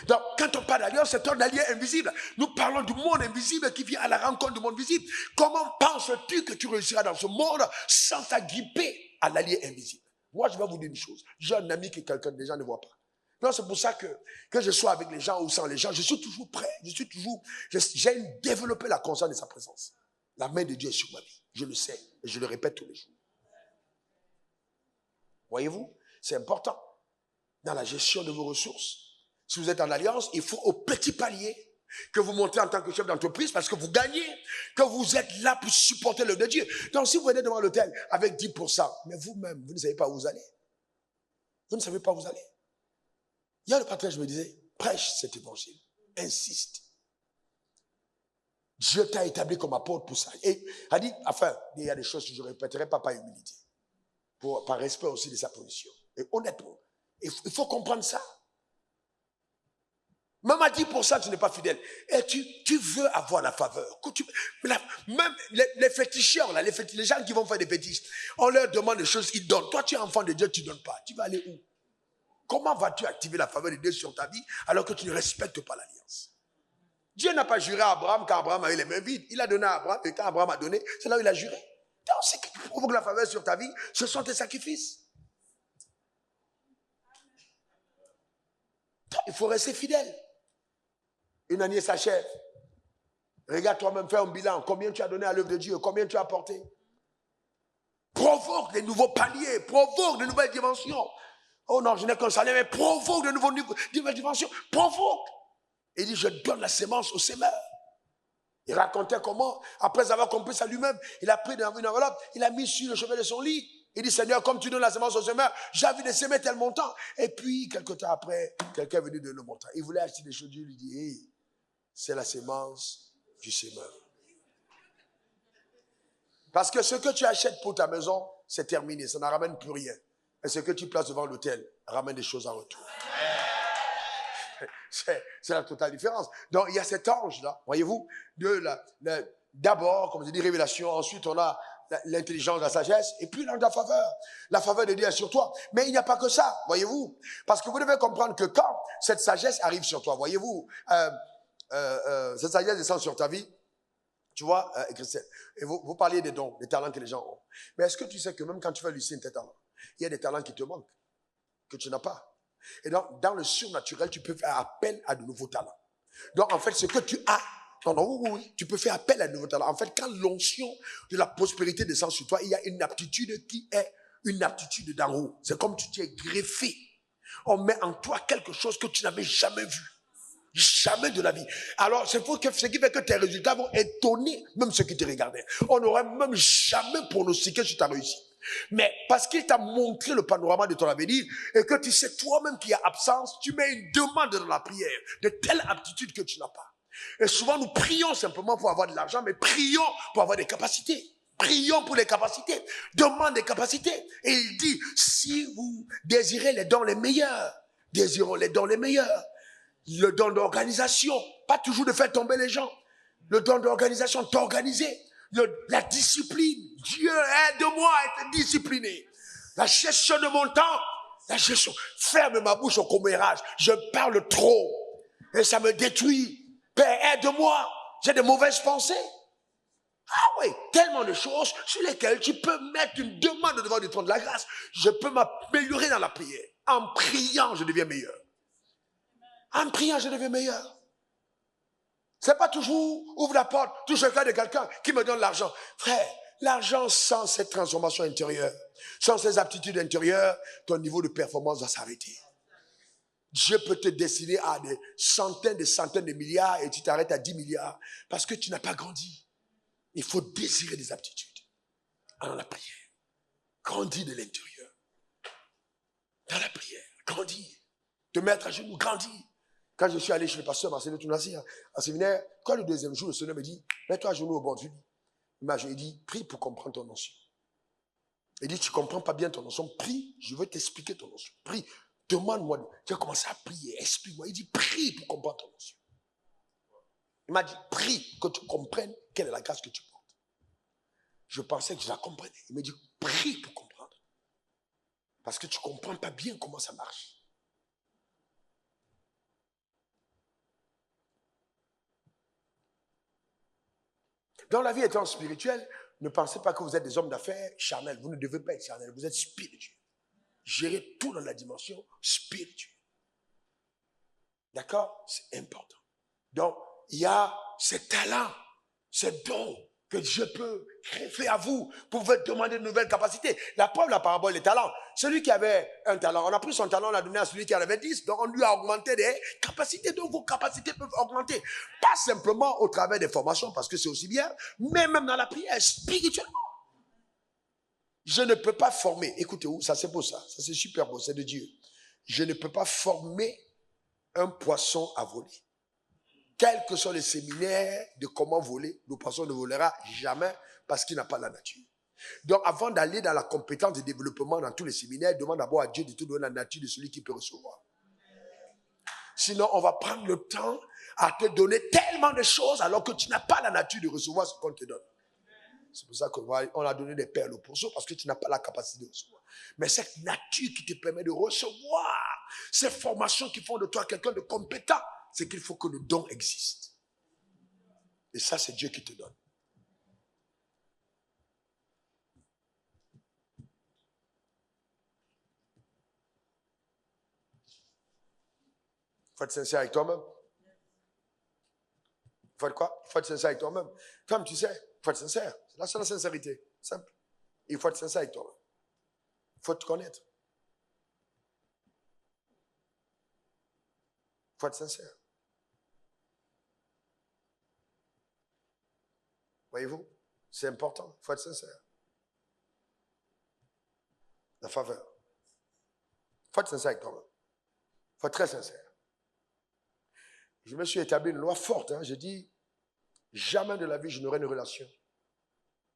Donc, quand on parle d'alliance, c'est un allié invisible. Nous parlons du monde invisible qui vient à la rencontre du monde visible. Comment penses-tu que tu réussiras dans ce monde sans t'agripper à l'allié invisible? Moi, je vais vous dire une chose. J'ai un ami que quelqu'un des gens ne voit pas. Non, c'est pour ça que je sois avec les gens ou sans les gens, je suis toujours prêt. J'ai développé la conscience de sa présence. La main de Dieu est sur ma vie. Je le sais et je le répète tous les jours. Voyez-vous, c'est important dans la gestion de vos ressources. Si vous êtes en alliance, il faut au petit palier que vous montez en tant que chef d'entreprise parce que vous gagnez, que vous êtes là pour supporter l'œuvre de Dieu. Donc si vous venez devant l'autel avec 10%, mais vous-même, vous ne savez pas où vous allez. Vous ne savez pas où vous allez. Il y a le patriarche me disait, prêche cet évangile, insiste. Dieu t'a établi comme apôtre pour ça. Et a dit, enfin, il y a des choses que je ne répéterai pas par humilité, par respect aussi de sa position. Et honnêtement, il faut comprendre ça. Même à 10%, tu n'es pas fidèle. Et tu veux avoir la faveur. Même les féticheurs, là, les gens qui vont faire des fétiches, on leur demande des choses, ils donnent. Toi, tu es enfant de Dieu, tu ne donnes pas. Tu vas aller où? Comment vas-tu activer la faveur de Dieu sur ta vie alors que tu ne respectes pas l'alliance? Dieu n'a pas juré à Abraham quand Abraham avait les mains vides. Il a donné à Abraham et quand Abraham a donné, c'est là où il a juré. Donc, ce qui provoque la faveur sur ta vie, ce sont tes sacrifices. Donc, il faut rester fidèle. Une année s'achève. Regarde toi-même, fais un bilan. Combien tu as donné à l'œuvre de Dieu? Combien tu as apporté? Provoque des nouveaux paliers. Provoque de nouvelles dimensions. Oh non, je n'ai qu'un salaire, mais provoque de nouvelles dimensions. Provoque. Il dit, je donne la sémence au semeur. Il racontait comment, après avoir compris ça lui-même, il a pris une enveloppe, il a mis sur le chevet de son lit. Il dit, Seigneur, comme tu donnes la sémence au semeur, j'ai envie de s'aimer tel montant. Et puis, quelque temps après, quelqu'un est venu donner le montant. Il voulait acheter des choses, Dieu lui dit, hey, c'est la sémence du semeur. Parce que ce que tu achètes pour ta maison, c'est terminé, ça ne ramène plus rien. Et ce que tu places devant l'autel ramène des choses en retour. C'est la totale différence. Donc, il y a cet ange-là, voyez-vous, d'abord, comme je dis, révélation, ensuite on a l'intelligence, la sagesse, et puis l'ange de la faveur. La faveur de Dieu est sur toi. Mais il n'y a pas que ça, voyez-vous. Parce que vous devez comprendre que quand cette sagesse arrive sur toi, voyez-vous, cette sagesse descend sur ta vie, tu vois, Christiane, et vous parliez des dons, des talents que les gens ont. Mais est-ce que tu sais que même quand tu fais luciner tes talents, il y a des talents qui te manquent, que tu n'as pas. Et donc, dans le surnaturel, tu peux faire appel à de nouveaux talents. Donc, en fait, ce que tu as, oui, tu peux faire appel à de nouveaux talents. En fait, quand l'onction de la prospérité descend sur toi, il y a une aptitude qui est une aptitude d'en haut. C'est comme tu t'es greffé. On met en toi quelque chose que tu n'avais jamais vu. Jamais de la vie. Alors, ce qui fait que tes résultats vont étonner même ceux qui te regardaient. On n'aurait même jamais pronostiqué sur ta réussite. Mais parce qu'il t'a montré le panorama de ton avenir et que tu sais toi-même qu'il y a absence, tu mets une demande dans la prière de telle aptitude que tu n'as pas. Et souvent, nous prions simplement pour avoir de l'argent, mais prions pour avoir des capacités. Prions pour les capacités. Demande des capacités. Et il dit, si vous désirez les dons les meilleurs, désirons les dons les meilleurs. Le don d'organisation, pas toujours de faire tomber les gens. Le don d'organisation, t'organiser. La discipline. Dieu, aide-moi à être discipliné. La gestion de mon temps. La gestion. Ferme ma bouche au commérage. Je parle trop. Et ça me détruit. Père, aide-moi. J'ai de mauvaises pensées. Ah oui, tellement de choses sur lesquelles tu peux mettre une demande devant le trône de la grâce. Je peux m'améliorer dans la prière. En priant, je deviens meilleur. En priant, je deviens meilleur. C'est pas toujours ouvre la porte, touche le cœur de quelqu'un qui me donne l'argent. Frère, l'argent sans cette transformation intérieure, sans ces aptitudes intérieures, ton niveau de performance va s'arrêter. Dieu peut te destiner à des centaines de milliards et tu t'arrêtes à 10 milliards parce que tu n'as pas grandi. Il faut désirer des aptitudes dans la prière. Grandis de l'intérieur. Dans la prière, grandis. Te mettre à genoux, grandis. Quand je suis allé chez le pasteur Marcelo Tounassi, en séminaire, quand le deuxième jour, le Seigneur me dit, mets-toi à genoux au bord du lit. Il dit, prie pour comprendre ton notion. Il dit, tu ne comprends pas bien ton notion, prie, je veux t'expliquer ton notion. Prie, demande-moi. Tu as commencé à prier, explique-moi. Il dit, prie pour comprendre ton notion. Il m'a dit, prie que tu comprennes quelle est la grâce que tu portes. Je pensais que je la comprenais. Il m'a dit, prie pour comprendre. Parce que tu ne comprends pas bien comment ça marche. Dans la vie étant spirituelle, ne pensez pas que vous êtes des hommes d'affaires charnels. Vous ne devez pas être charnels, vous êtes spirituel. Gérez tout dans la dimension spirituelle. D'accord? C'est important. Donc, il y a ces talents, ces dons que Dieu peut greffer à vous. Vous pouvez demander de nouvelles capacités. La preuve, la parabole des talents. Celui qui avait un talent, on a pris son talent, on l'a donné à celui qui en avait 10. Donc, on lui a augmenté des capacités. Donc, vos capacités peuvent augmenter. Pas simplement au travers des formations, parce que c'est aussi bien, mais même dans la prière, spirituellement. Je ne peux pas former. Écoutez-vous, ça c'est beau ça. Ça c'est super beau, c'est de Dieu. Je ne peux pas former un poisson à voler. Quels que soient les séminaires de comment voler, le poisson ne volera jamais parce qu'il n'a pas la nature. Donc, avant d'aller dans la compétence de développement dans tous les séminaires, demande d'abord à Dieu de te donner la nature de celui qui peut recevoir. Sinon, on va prendre le temps à te donner tellement de choses alors que tu n'as pas la nature de recevoir ce qu'on te donne. C'est pour ça qu'on a donné des perles au pourceau parce que tu n'as pas la capacité de recevoir. Mais cette nature qui te permet de recevoir, ces formations qui font de toi quelqu'un de compétent, c'est qu'il faut que le don existe. Et ça, c'est Dieu qui te donne. Il faut être sincère avec toi-même. Il faut être quoi? Il faut être sincère avec toi-même. Femme, tu sais, il faut être sincère. C'est la seule sincérité. Simple. Il faut être sincère avec toi-même. Il faut te connaître. Il faut être sincère. Voyez-vous? C'est important. Il faut être sincère. La faveur. Il faut être sincère avec toi-même. Il faut être très sincère. Je me suis établi une loi forte. J'ai dit, jamais de la vie je n'aurai une relation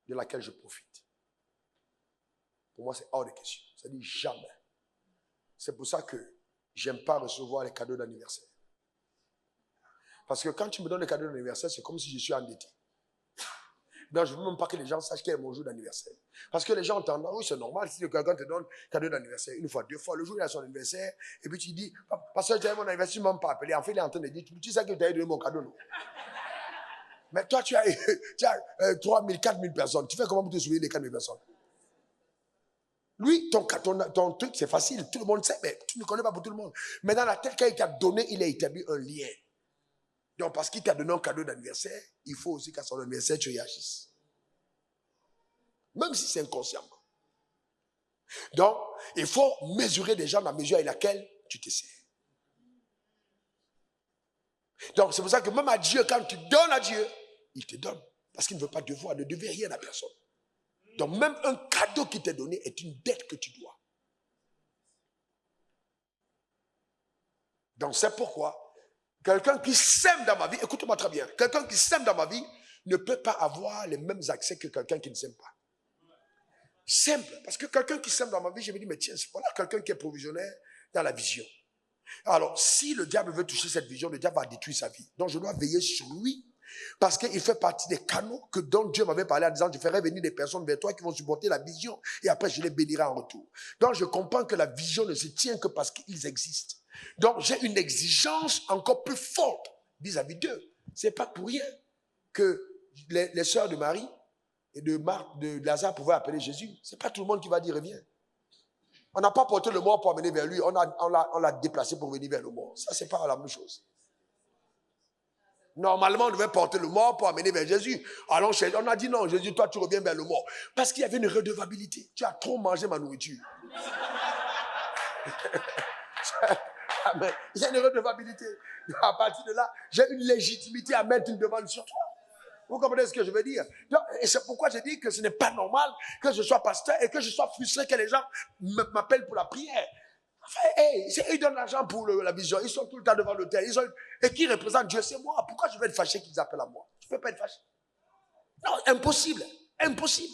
de laquelle je profite. Pour moi, c'est hors de question. Ça dit jamais. C'est pour ça que j'aime pas recevoir les cadeaux d'anniversaire. Parce que quand tu me donnes les cadeaux d'anniversaire, c'est comme si je suis endetté. Non, je ne veux même pas que les gens sachent quel est mon jour d'anniversaire. Parce que les gens entendent, oui, c'est normal, si quelqu'un te donne cadeau d'anniversaire, une fois, deux fois, le jour où il a son anniversaire, et puis tu dis, parce que tu as mon anniversaire, tu ne m'as pas appelé. En fait, il est en train de dire, tu sais que tu as donné mon cadeau, non? Mais toi, tu as 3 000, 4 000 personnes. Tu fais comment pour te souvenir des 4 000 personnes? Lui, ton truc, c'est facile. Tout le monde sait, mais tu ne connais pas pour tout le monde. Mais dans la tête, quand il t'a donné, il a établi un lien. Donc, parce qu'il t'a donné un cadeau d'anniversaire, il faut aussi qu'à son anniversaire, tu réagisses. Même si c'est inconsciemment. Donc, il faut mesurer des gens dans la mesure à laquelle tu te sers. Donc, c'est pour ça que même à Dieu, quand tu donnes à Dieu, il te donne. Parce qu'il ne veut pas devoir, ne devait rien à personne. Donc, même un cadeau qui t'est donné est une dette que tu dois. Donc, c'est pourquoi quelqu'un qui sème dans ma vie, écoute-moi très bien, quelqu'un qui sème dans ma vie ne peut pas avoir les mêmes accès que quelqu'un qui ne sème pas. Simple. Parce que quelqu'un qui sème dans ma vie, je me dis, mais tiens, c'est pas là quelqu'un qui est provisionnaire dans la vision. Alors, si le diable veut toucher cette vision, le diable va détruire sa vie. Donc, je dois veiller sur lui parce qu'il fait partie des canaux que dont Dieu m'avait parlé en disant, je ferai venir des personnes vers toi qui vont supporter la vision et après je les bénirai en retour. Donc, je comprends que la vision ne se tient que parce qu'ils existent. Donc, j'ai une exigence encore plus forte vis-à-vis d'eux. C'est pas pour rien que les sœurs de Marie et de Marthe, de Lazare pouvaient appeler Jésus. C'est pas tout le monde qui va dire reviens. On n'a pas porté le mort pour amener vers lui, on l'a déplacé pour venir vers le mort. Ça, c'est pas la même chose. Normalement, on devait porter le mort pour amener vers Jésus. Alors, on a dit non, Jésus, toi, tu reviens vers le mort. Parce qu'il y avait une redevabilité. Tu as trop mangé ma nourriture. Il y a une redevabilité. À partir de là, j'ai une légitimité à mettre une demande sur toi. Vous comprenez ce que je veux dire? Donc, et c'est pourquoi je dis que ce n'est pas normal que je sois pasteur et que je sois frustré que les gens m'appellent pour la prière. Enfin, ils donnent l'argent pour la vision. Ils sont tout le temps devant l'autel. Et qui représente Dieu? C'est moi. Pourquoi je vais être fâché qu'ils appellent à moi? Je ne peux pas être fâché. Non, impossible. Impossible.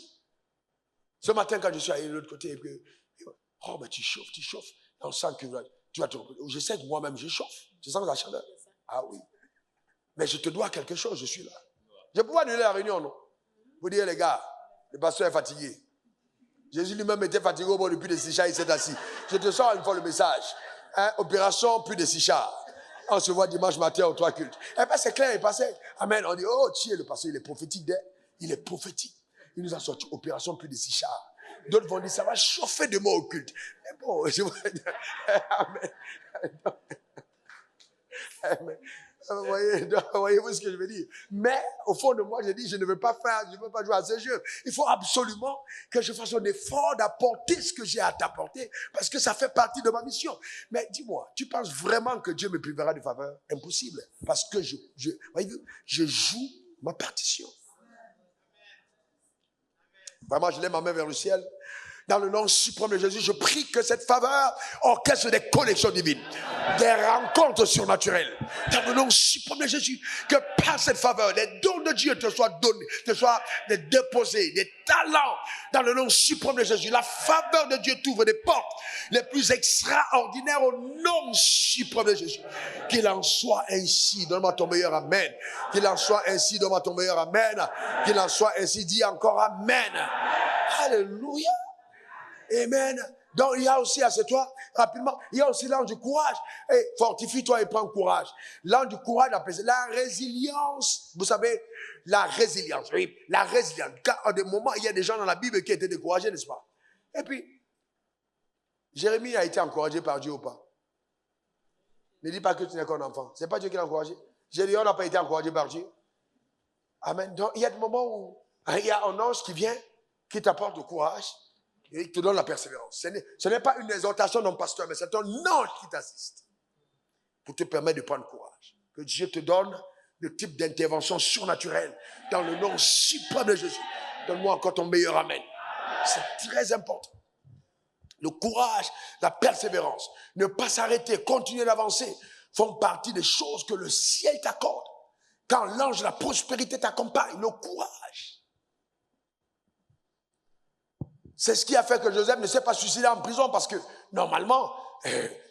Ce matin, quand je suis allé de l'autre côté, oh, mais tu chauffes. On sent que tu vas te reposer. Je sais que moi-même, je chauffe. Tu sens la chaleur? Ah oui. Mais je te dois quelque chose, je suis là. Je peux annuler la réunion, non? Vous dire, les gars, le pasteur est fatigué. Jésus lui-même était fatigué au bord du puits de Sichar, il s'est assis. Je te sors une fois le message. Opération puits de Sichar. On se voit dimanche matin aux 3 cultes. Et bien c'est clair, il passait. Amen. On dit, oh, tiens, le pasteur, il est prophétique. Il est prophétique. Il nous a sorti opération puits de Sichar. D'autres vont dire, ça va chauffer de mots au culte. Mais bon, je vous dire. Amen. Amen. Voyez-vous ce que je veux dire? Mais au fond de moi, je dis, je ne veux pas jouer à ce jeu. Il faut absolument que je fasse un effort d'apporter ce que j'ai à t'apporter, parce que ça fait partie de ma mission. Mais dis-moi, tu penses vraiment que Dieu me privera de faveur? Impossible. Parce que je joue ma partition. Vraiment, je lève ma main vers le ciel. Dans le nom suprême de Jésus, je prie que cette faveur orchestre des connexions divines, des rencontres surnaturelles. Dans le nom suprême de Jésus, que par cette faveur, les dons de Dieu te soient donnés, te soient déposés, des talents. Dans le nom suprême de Jésus, la faveur de Dieu t'ouvre des portes les plus extraordinaires au nom suprême de Jésus. Qu'il en soit ainsi. Donne-moi ton meilleur amen. Qu'il en soit ainsi. Donne-moi ton meilleur amen. Qu'il en soit ainsi. Dis encore amen. Alléluia. Amen. Donc il y a aussi, assieds-toi rapidement, il y a aussi l'ange du courage. Fortifie-toi et prends courage. L'ange du courage, la résilience. Vous savez, la résilience. Oui, la résilience. Car à des moments, il y a des gens dans la Bible qui étaient découragés, n'est-ce pas? Et puis, Jérémie a été encouragé par Dieu ou pas? Ne dis pas que tu n'es qu'un enfant. C'est pas Dieu qui l'a encouragé. Gédéon n'a pas été encouragé par Dieu. Amen. Donc il y a des moments où il y a un ange qui vient, qui t'apporte le courage. Et il te donne la persévérance. Ce n'est pas une exhortation d'un pasteur, mais c'est un ange qui t'assiste pour te permettre de prendre courage. Que Dieu te donne le type d'intervention surnaturelle dans le nom suprême de Jésus. Donne-moi encore ton meilleur amen. C'est très important. Le courage, la persévérance, ne pas s'arrêter, continuer d'avancer, font partie des choses que le ciel t'accorde. Quand l'ange de la prospérité t'accompagne, le courage. C'est ce qui a fait que Joseph ne s'est pas suicidé en prison, parce que normalement,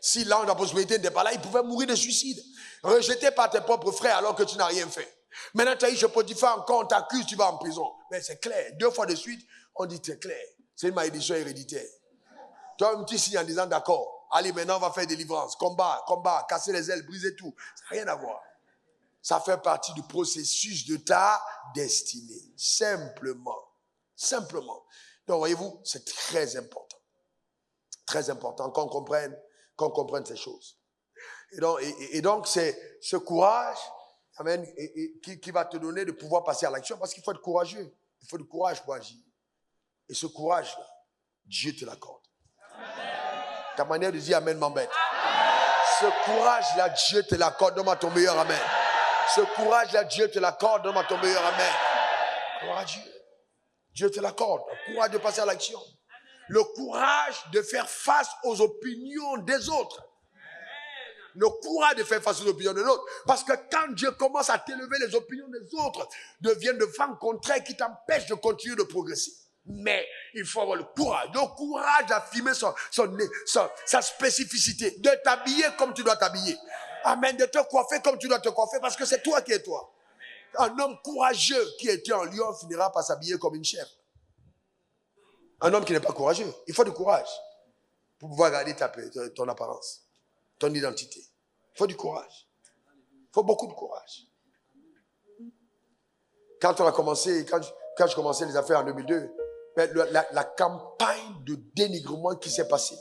si l'ange de la prospérité n'était pas là, il pouvait mourir de suicide. Rejeté par tes propres frères alors que tu n'as rien fait. Maintenant, tu as eu chez Potiphar, encore on t'accuse, tu vas en prison. Mais c'est clair, 2 fois de suite, on dit c'est clair. C'est une malédiction héréditaire. Tu as un petit signe en disant d'accord, allez maintenant on va faire délivrance, combat, casser les ailes, briser tout. Ça n'a rien à voir. Ça fait partie du processus de ta destinée. Simplement. Donc, voyez-vous, c'est très important. Très important qu'on comprenne ces choses. Et donc c'est ce courage, amen, qui va te donner de pouvoir passer à l'action, parce qu'il faut être courageux. Il faut du courage pour agir. Et ce courage-là, Dieu te l'accorde. Ta manière de dire amen m'embête. Ce courage-là, Dieu te l'accorde. Donne-moi ton meilleur amen. Ce courage-là, Dieu te l'accorde. Donne-moi ton meilleur amen. Courageux. Dieu te l'accorde. Le courage de passer à l'action. Le courage de faire face aux opinions des autres. Le courage de faire face aux opinions des autres. Parce que quand Dieu commence à t'élever, les opinions des autres deviennent de vents contraires qui t'empêchent de continuer de progresser. Mais il faut avoir le courage. Le courage d'affirmer sa spécificité. De t'habiller comme tu dois t'habiller. Amen. De te coiffer comme tu dois te coiffer parce que c'est toi qui es toi. Un homme courageux qui était en lion finira par s'habiller comme une chèvre. Un homme qui n'est pas courageux. Il faut du courage pour pouvoir garder ton apparence, ton identité. Il faut du courage. Il faut beaucoup de courage. Quand on a commencé, quand je commençais les affaires en 2002, la campagne de dénigrement qui s'est passée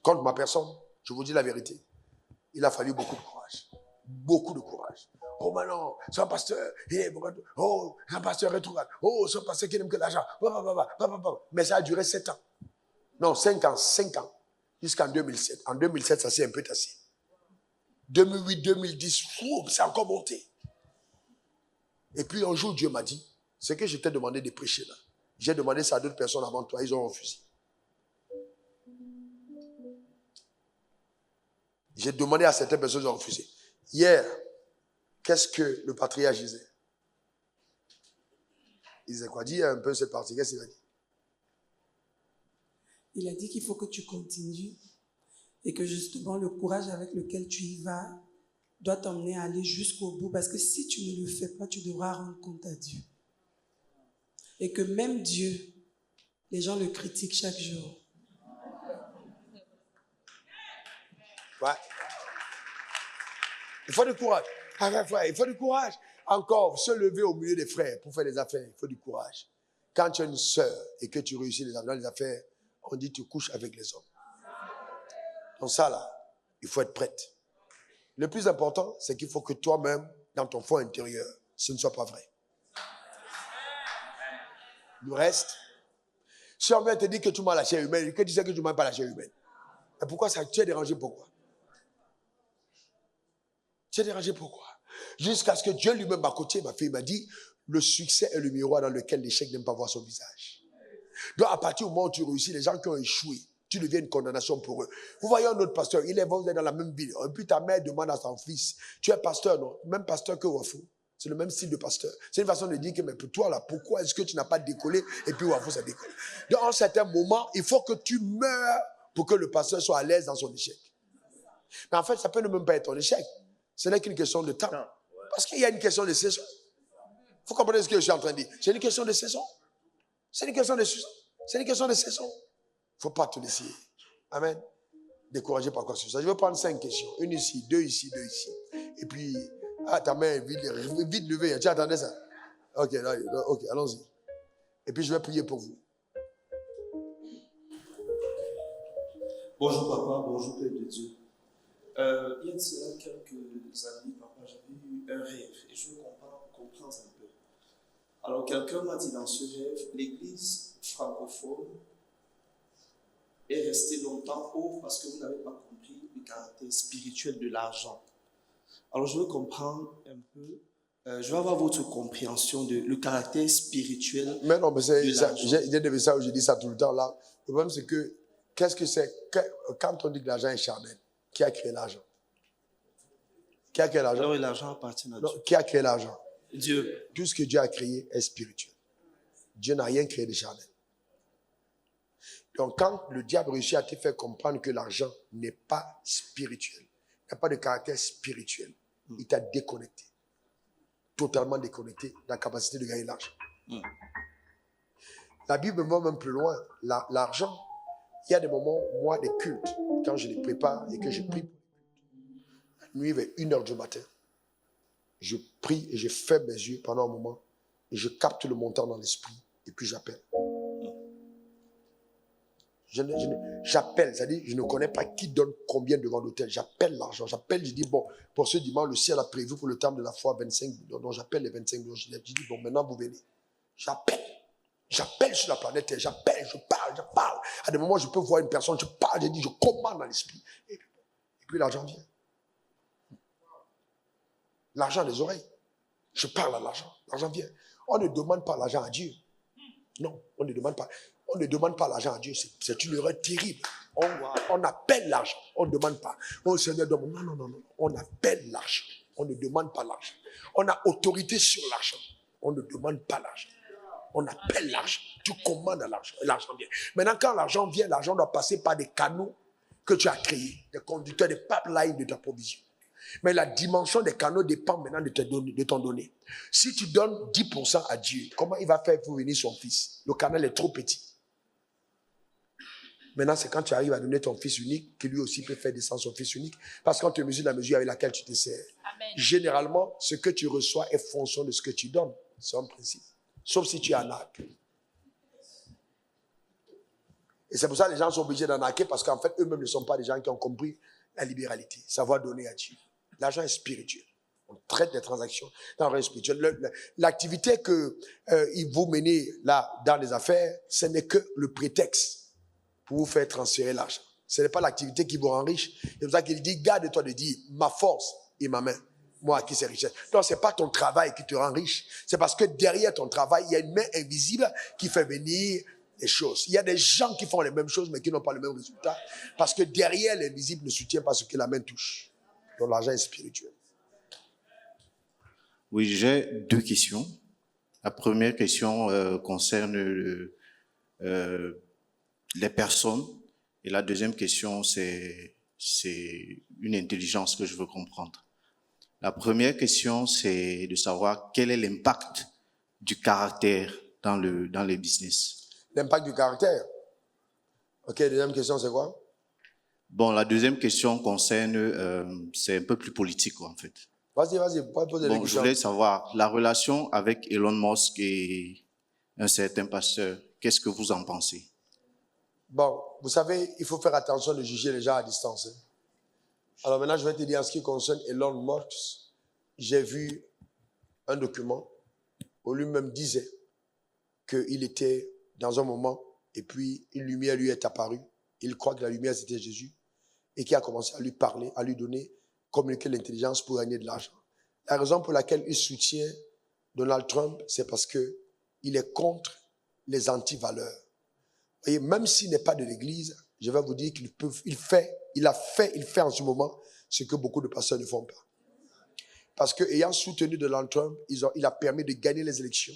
contre ma personne, je vous dis la vérité, il a fallu beaucoup de courage. Beaucoup de courage. Oh, maintenant, c'est un pasteur. Oh, un pasteur rétrograde. Oh, c'est un pasteur qui n'aime que l'argent. Mais ça a duré 7 ans. Non, 5 ans. 5 ans. Jusqu'en 2007. En 2007, ça s'est un peu tassé. 2008, 2010, c'est encore monté. Et puis un jour, Dieu m'a dit, ce que je t'ai demandé de prêcher là, j'ai demandé ça à d'autres personnes avant toi, ils ont refusé. J'ai demandé à certaines personnes, ils ont refusé. Hier, qu'est-ce que le patriarche disait? Il disait quoi? Dis un peu cette partie, qu'est-ce qu'il a dit? Il a dit qu'il faut que tu continues et que justement le courage avec lequel tu y vas doit t'emmener à aller jusqu'au bout, parce que si tu ne le fais pas, tu devras rendre compte à Dieu. Et que même Dieu, les gens le critiquent chaque jour. Ouais. Il faut du courage. Il faut du courage. Encore, se lever au milieu des frères pour faire des affaires, il faut du courage. Quand tu as une sœur et que tu réussis dans les affaires, on dit tu couches avec les hommes. Donc ça là, il faut être prête. Le plus important, c'est qu'il faut que toi-même, dans ton fond intérieur, ce ne soit pas vrai. Le reste, si on vient te dire que tu manges la chair humaine, que tu sais que tu ne manges pas la chair humaine. Et pourquoi ça? Tu es dérangé pourquoi? Tu es dérangé pourquoi? Jusqu'à ce que Dieu lui-même m'a coaché, ma fille m'a dit, le succès est le miroir dans lequel l'échec n'aime pas voir son visage. Donc à partir du moment où tu réussis, les gens qui ont échoué, tu deviens une condamnation pour eux. Vous voyez un autre pasteur, vous êtes dans la même ville. Et puis ta mère demande à son fils, tu es pasteur, non? Même pasteur que Wafou. C'est le même style de pasteur. C'est une façon de dire que, mais pour toi là, pourquoi est-ce que tu n'as pas décollé et puis Wafou ça décolle? Donc à un certain moment, il faut que tu meurs pour que le pasteur soit à l'aise dans son échec. Mais en fait, ça peut ne même pas être ton échec. Ce n'est qu'une question de temps. Parce qu'il y a une question de saison. Vous comprenez ce que je suis en train de dire? C'est une question de saison. C'est une question de saison. C'est une question de saison. Il ne faut pas te laisser. Amen. Découragé par quoi que ce soit. Je vais prendre 5 questions. Une ici, 2 ici, 2 ici. Et puis, ta main est vite levée. Tu attendais ça? Ok, allons-y. Et puis, je vais prier pour vous. Bonjour papa, bonjour Père de Dieu. Il y a de cela quelques années, papa, j'avais eu un rêve et je veux comprendre un peu. Alors quelqu'un m'a dit dans ce rêve, l'église francophone est restée longtemps pauvre parce que vous n'avez pas compris le caractère spirituel de l'argent. Alors je veux comprendre un peu, je veux avoir votre compréhension de le caractère spirituel. Mais non, mais c'est ça. J'ai devenu ça, je dis ça tout le temps là. Le problème c'est que, qu'est-ce que c'est quand on dit que l'argent est charnel? Qui a créé l'argent? Qui a créé l'argent? Alors l'argent appartient à Dieu. Non, qui a créé l'argent? Dieu. Tout ce que Dieu a créé est spirituel. Dieu n'a rien créé de charnel. Donc quand le diable réussit à te faire comprendre que l'argent n'est pas spirituel, il n'y a pas de caractère spirituel, il t'a déconnecté. Totalement déconnecté de la capacité de gagner l'argent. La Bible va même plus loin. L'argent, il y a des moments, moi, des cultes, quand je les prépare et que je prie, la nuit vers 1h du matin, je prie et je ferme mes yeux pendant un moment et je capte le montant dans l'esprit et puis j'appelle. J'appelle, c'est-à-dire je ne connais pas qui donne combien devant l'autel. J'appelle l'argent, j'appelle, je dis bon, pour ce dimanche, le ciel a prévu pour le temps de la foi 25 millions. Donc j'appelle les 25 millions. Je dis bon, maintenant vous venez. J'appelle sur la planète Terre, j'appelle, je parle. À des moments, je peux voir une personne, je parle, je dis, je commande dans l'esprit. Et puis l'argent vient. L'argent des oreilles. Je parle à l'argent, l'argent vient. On ne demande pas l'argent à Dieu. Non, on ne demande pas. On ne demande pas l'argent à Dieu, c'est une erreur terrible. On appelle l'argent, on ne demande pas. Oh Seigneur, non. On appelle l'argent, on ne demande pas l'argent. On a autorité sur l'argent, on ne demande pas l'argent. On appelle l'argent. Tu commandes à l'argent et l'argent vient. Maintenant, quand l'argent vient, l'argent doit passer par des canaux que tu as créés, des conducteurs, des pipelines de ta provision. Mais la dimension des canaux dépend maintenant de ton donné. Si tu donnes 10% à Dieu, comment il va faire pour venir son fils? Le canal est trop petit. Maintenant, c'est quand tu arrives à donner ton fils unique que lui aussi peut faire descendre son fils unique. Parce qu'on te mesure la mesure avec laquelle tu te sers. Amen. Généralement, ce que tu reçois est fonction de ce que tu donnes. C'est un principe. Sauf si tu arnaques. Et c'est pour ça que les gens sont obligés d'arnaquer parce qu'en fait, eux-mêmes ne sont pas des gens qui ont compris la libéralité. Savoir donner à Dieu. L'argent est spirituel. On traite des transactions dans l'argent spirituel. L'activité que vous menez là dans les affaires, ce n'est que le prétexte pour vous faire transférer l'argent. Ce n'est pas l'activité qui vous rend riche. C'est pour ça qu'il dit, garde-toi de dire, ma force et ma main, moi qui sais richesse. Non, ce n'est pas ton travail qui te rend riche. C'est parce que derrière ton travail, il y a une main invisible qui fait venir les choses. Il y a des gens qui font les mêmes choses, mais qui n'ont pas le même résultat. Parce que derrière, l'invisible ne soutient pas ce que la main touche. Donc l'argent est spirituel. Oui, j'ai deux questions. La première question concerne les personnes. Et la deuxième question, c'est une intelligence que je veux comprendre. La première question, c'est de savoir quel est l'impact du caractère dans les business. L'impact du caractère. Ok, deuxième question, c'est quoi? Bon, la deuxième question concerne, c'est un peu plus politique, quoi, en fait. Vas-y, poser des questions. Je voulais savoir, la relation avec Elon Musk et un certain pasteur, qu'est-ce que vous en pensez? Bon, vous savez, il faut faire attention de juger les gens à distance. Hein. Alors maintenant, je vais te dire en ce qui concerne Elon Musk, j'ai vu un document où lui-même disait qu'il était dans un moment et puis une lumière lui est apparue. Il croit que la lumière c'était Jésus et qui a commencé à lui parler, à lui donner, communiquer l'intelligence pour gagner de l'argent. La raison pour laquelle il soutient Donald Trump, c'est parce que il est contre les anti-valeurs. Et même s'il n'est pas de l'église, je vais vous dire qu'il fait en ce moment ce que beaucoup de pasteurs ne font pas. Parce que ayant soutenu Donald Trump, il a permis de gagner les élections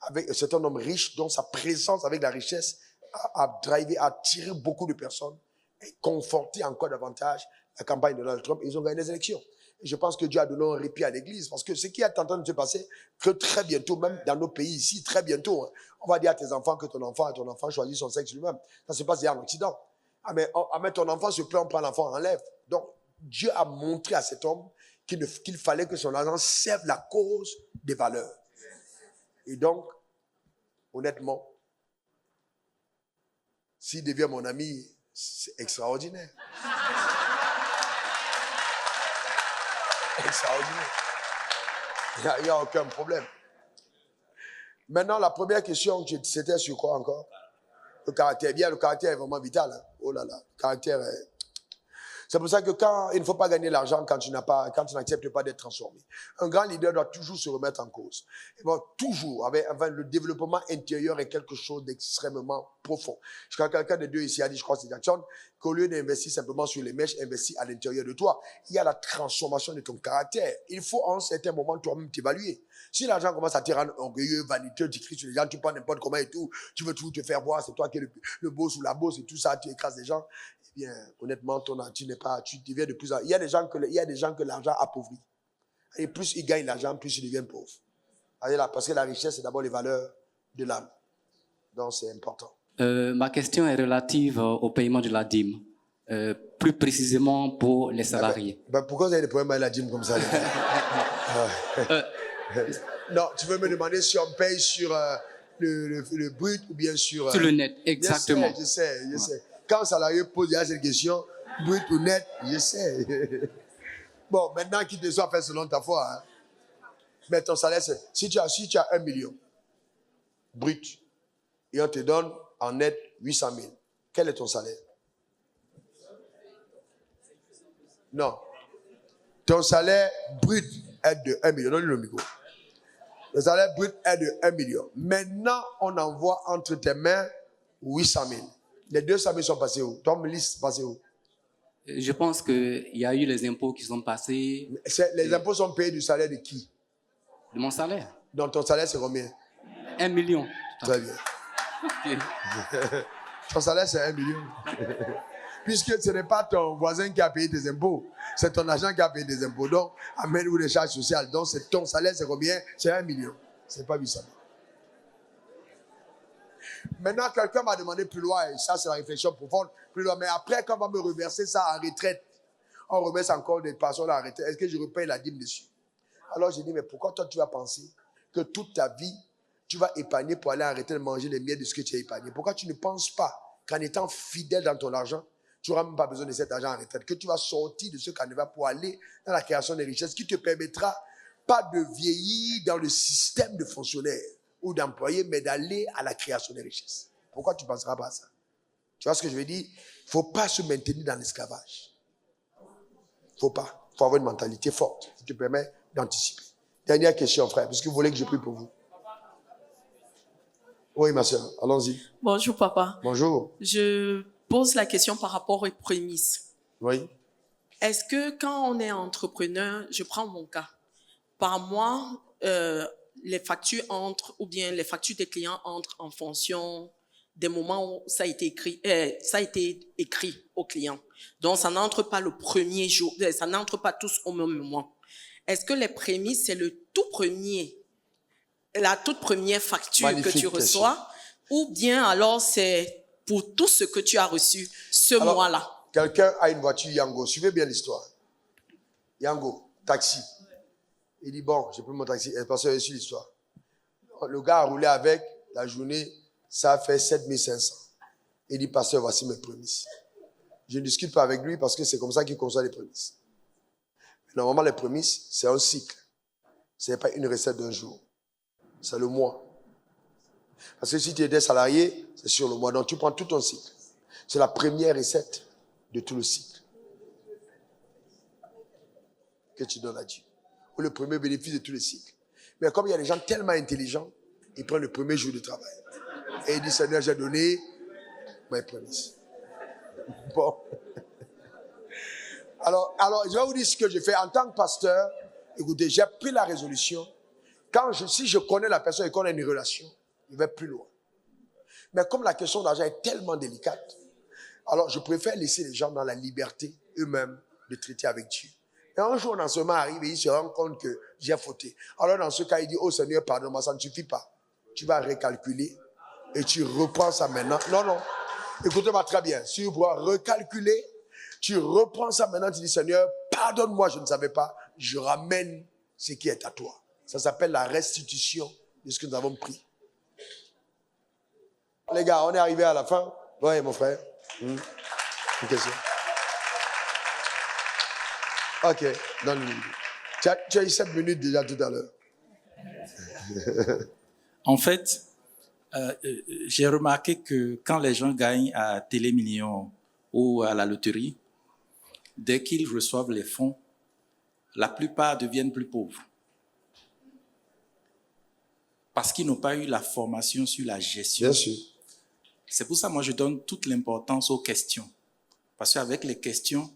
avec un certain homme riche dont sa présence avec la richesse a attiré beaucoup de personnes et conforté encore davantage la campagne de Donald Trump. Ils ont gagné les élections. Et je pense que Dieu a donné un répit à l'église parce que ce qui est en train de se passer, que très bientôt, même dans nos pays ici, très bientôt, hein, on va dire à tes enfants que ton enfant choisit son sexe lui-même. Ça se passe déjà en Occident. Ah mais ton enfant se plaint, on prend l'enfant, on enlève. Donc, Dieu a montré à cet homme qu'il fallait que son argent serve la cause des valeurs. Et donc, honnêtement, s'il devient mon ami, c'est extraordinaire. Extraordinaire. Il n'y a aucun problème. Maintenant, la première question, c'était sur quoi encore? Le caractère. Bien, le caractère est vraiment vital. Hein. Oh là là, le caractère est... C'est pour ça que il ne faut pas gagner l'argent quand tu n'acceptes pas d'être transformé. Un grand leader doit toujours se remettre en cause. Et bon, toujours. Le développement intérieur est quelque chose d'extrêmement profond. Je crois que quelqu'un des deux ici a dit, je crois que c'est Jackson, qu'au lieu d'investir simplement sur les mèches, investis à l'intérieur de toi. Il y a la transformation de ton caractère. Il faut à un certain moment toi-même t'évaluer. Si l'argent commence à te rendre orgueilleux, vaniteux, tu cries sur les gens, tu prends n'importe comment et tout, tu veux toujours te faire voir, c'est toi qui es le boss ou la boss et tout ça, tu écrases les gens. Eh bien, honnêtement, tu deviens de plus en plus. Il y a des gens que l'argent appauvrit. Et plus ils gagnent l'argent, plus ils deviennent pauvres. Parce que la richesse, c'est d'abord les valeurs de l'âme. Donc, c'est important. Ma question est relative au paiement de la dîme. Plus précisément pour les salariés. Pourquoi vous avez des problèmes avec la dîme comme ça? Non, tu veux me demander si on paye sur le brut ou bien sur... Sur le net, exactement. Je sais. Quand un salarié pose cette question, brut ou net, je sais. Bon, maintenant qu'il te soit fait selon ta foi. Hein. Mais ton salaire, c'est... Si tu as 1 million, brut, et on te donne en net 800 000, quel est ton salaire? Non. Ton salaire brut est de 1 million. Donne-lui le micro. Le salaire brut est de 1 million. Maintenant, on envoie entre tes mains 800 000. Les 200 000 sont passés où? Ton liste passé où? Je pense qu'il y a eu les impôts qui sont passés. Les impôts sont payés du salaire de qui? De mon salaire. Donc ton salaire, c'est combien? 1 million. Très bien. Ton salaire, c'est 1 million. Puisque ce n'est pas ton voisin qui a payé tes impôts, c'est ton agent qui a payé tes impôts. Donc, amène-vous les charges sociales. Donc, c'est ton salaire, c'est combien? C'est 1 million. C'est pas 800 000. Maintenant, quelqu'un m'a demandé plus loin, et ça, c'est la réflexion profonde, plus loin. Mais après, quand on va me reverser ça en retraite, on remet ça encore des personnes en retraite, est-ce que je repaye la dîme dessus? Alors, j'ai dit, mais pourquoi toi, tu vas penser que toute ta vie, tu vas épargner pour aller en retraite manger les miettes de ce que tu as épargné? Pourquoi tu ne penses pas qu'en étant fidèle dans ton argent, tu n'auras même pas besoin de cet argent en retraite, que tu vas sortir de ce carnaval pour aller dans la création des richesses qui te permettra pas de vieillir dans le système de fonctionnaire ou d'employé, mais d'aller à la création des richesses. Pourquoi tu ne penseras pas à ça? Tu vois ce que je veux dire? Il ne faut pas se maintenir dans l'esclavage. Il ne faut pas. Il faut avoir une mentalité forte qui te permet d'anticiper. Dernière question, frère, puisque vous voulez que je prie pour vous. Oui, ma soeur, allons-y. Bonjour, papa. Bonjour. Je pose la question par rapport aux prémices. Oui. Est-ce que quand on est entrepreneur, je prends mon cas, par mois, les factures entrent, ou bien les factures des clients entrent en fonction des moments où ça a été écrit au client. Donc, ça n'entre pas le premier jour, ça n'entre pas tous au même moment. Est-ce que les prémices, c'est la toute première facture Magnifique que tu reçois, ou bien alors c'est pour tout ce que tu as reçu ce mois-là? Quelqu'un a une voiture Yango. Suivez bien l'histoire. Yango, taxi. Il dit, bon, j'ai pris mon taxi. Parce que j'ai su l'histoire. Le gars a roulé avec la journée, ça a fait 7500. Il dit, pasteur, voici mes prémices. Je ne discute pas avec lui parce que c'est comme ça qu'il conçoit les prémices. Normalement, les prémices, c'est un cycle. Ce n'est pas une recette d'un jour. C'est le mois. Parce que si tu étais salarié, c'est sur le mois. Donc, tu prends tout ton cycle. C'est la première recette de tout le cycle que tu donnes à Dieu. Ou le premier bénéfice de tout le cycle. Mais comme il y a des gens tellement intelligents, ils prennent le premier jour de travail. Et ils disent, Seigneur, j'ai donné mes prémices. Bon. Alors, je vais vous dire ce que je fais. En tant que pasteur, écoutez, j'ai pris la résolution. Si je connais la personne et qu'on a une relation, je vais plus loin. Mais comme la question d'argent est tellement délicate, alors je préfère laisser les gens dans la liberté eux-mêmes de traiter avec Dieu. Et un jour, dans ce moment arrive et il se rend compte que j'ai fauté. Alors dans ce cas, il dit, oh Seigneur, pardonne-moi, ça ne suffit pas. Tu vas recalculer et tu reprends ça maintenant. Non. Écoutez-moi très bien. Si tu pourras recalculer, tu reprends ça maintenant, tu dis, Seigneur, pardonne-moi, je ne savais pas. Je ramène ce qui est à toi. Ça s'appelle la restitution de ce que nous avons pris. Les gars, on est arrivé à la fin. Oui, mon frère. Une question. Ok, donne-lui. Tu as eu 7 minutes déjà tout à l'heure. En fait, j'ai remarqué que quand les gens gagnent à Télémillion ou à la loterie, dès qu'ils reçoivent les fonds, la plupart deviennent plus pauvres. Parce qu'ils n'ont pas eu la formation sur la gestion. Bien sûr. C'est pour ça que moi je donne toute l'importance aux questions. Parce qu'avec les questions,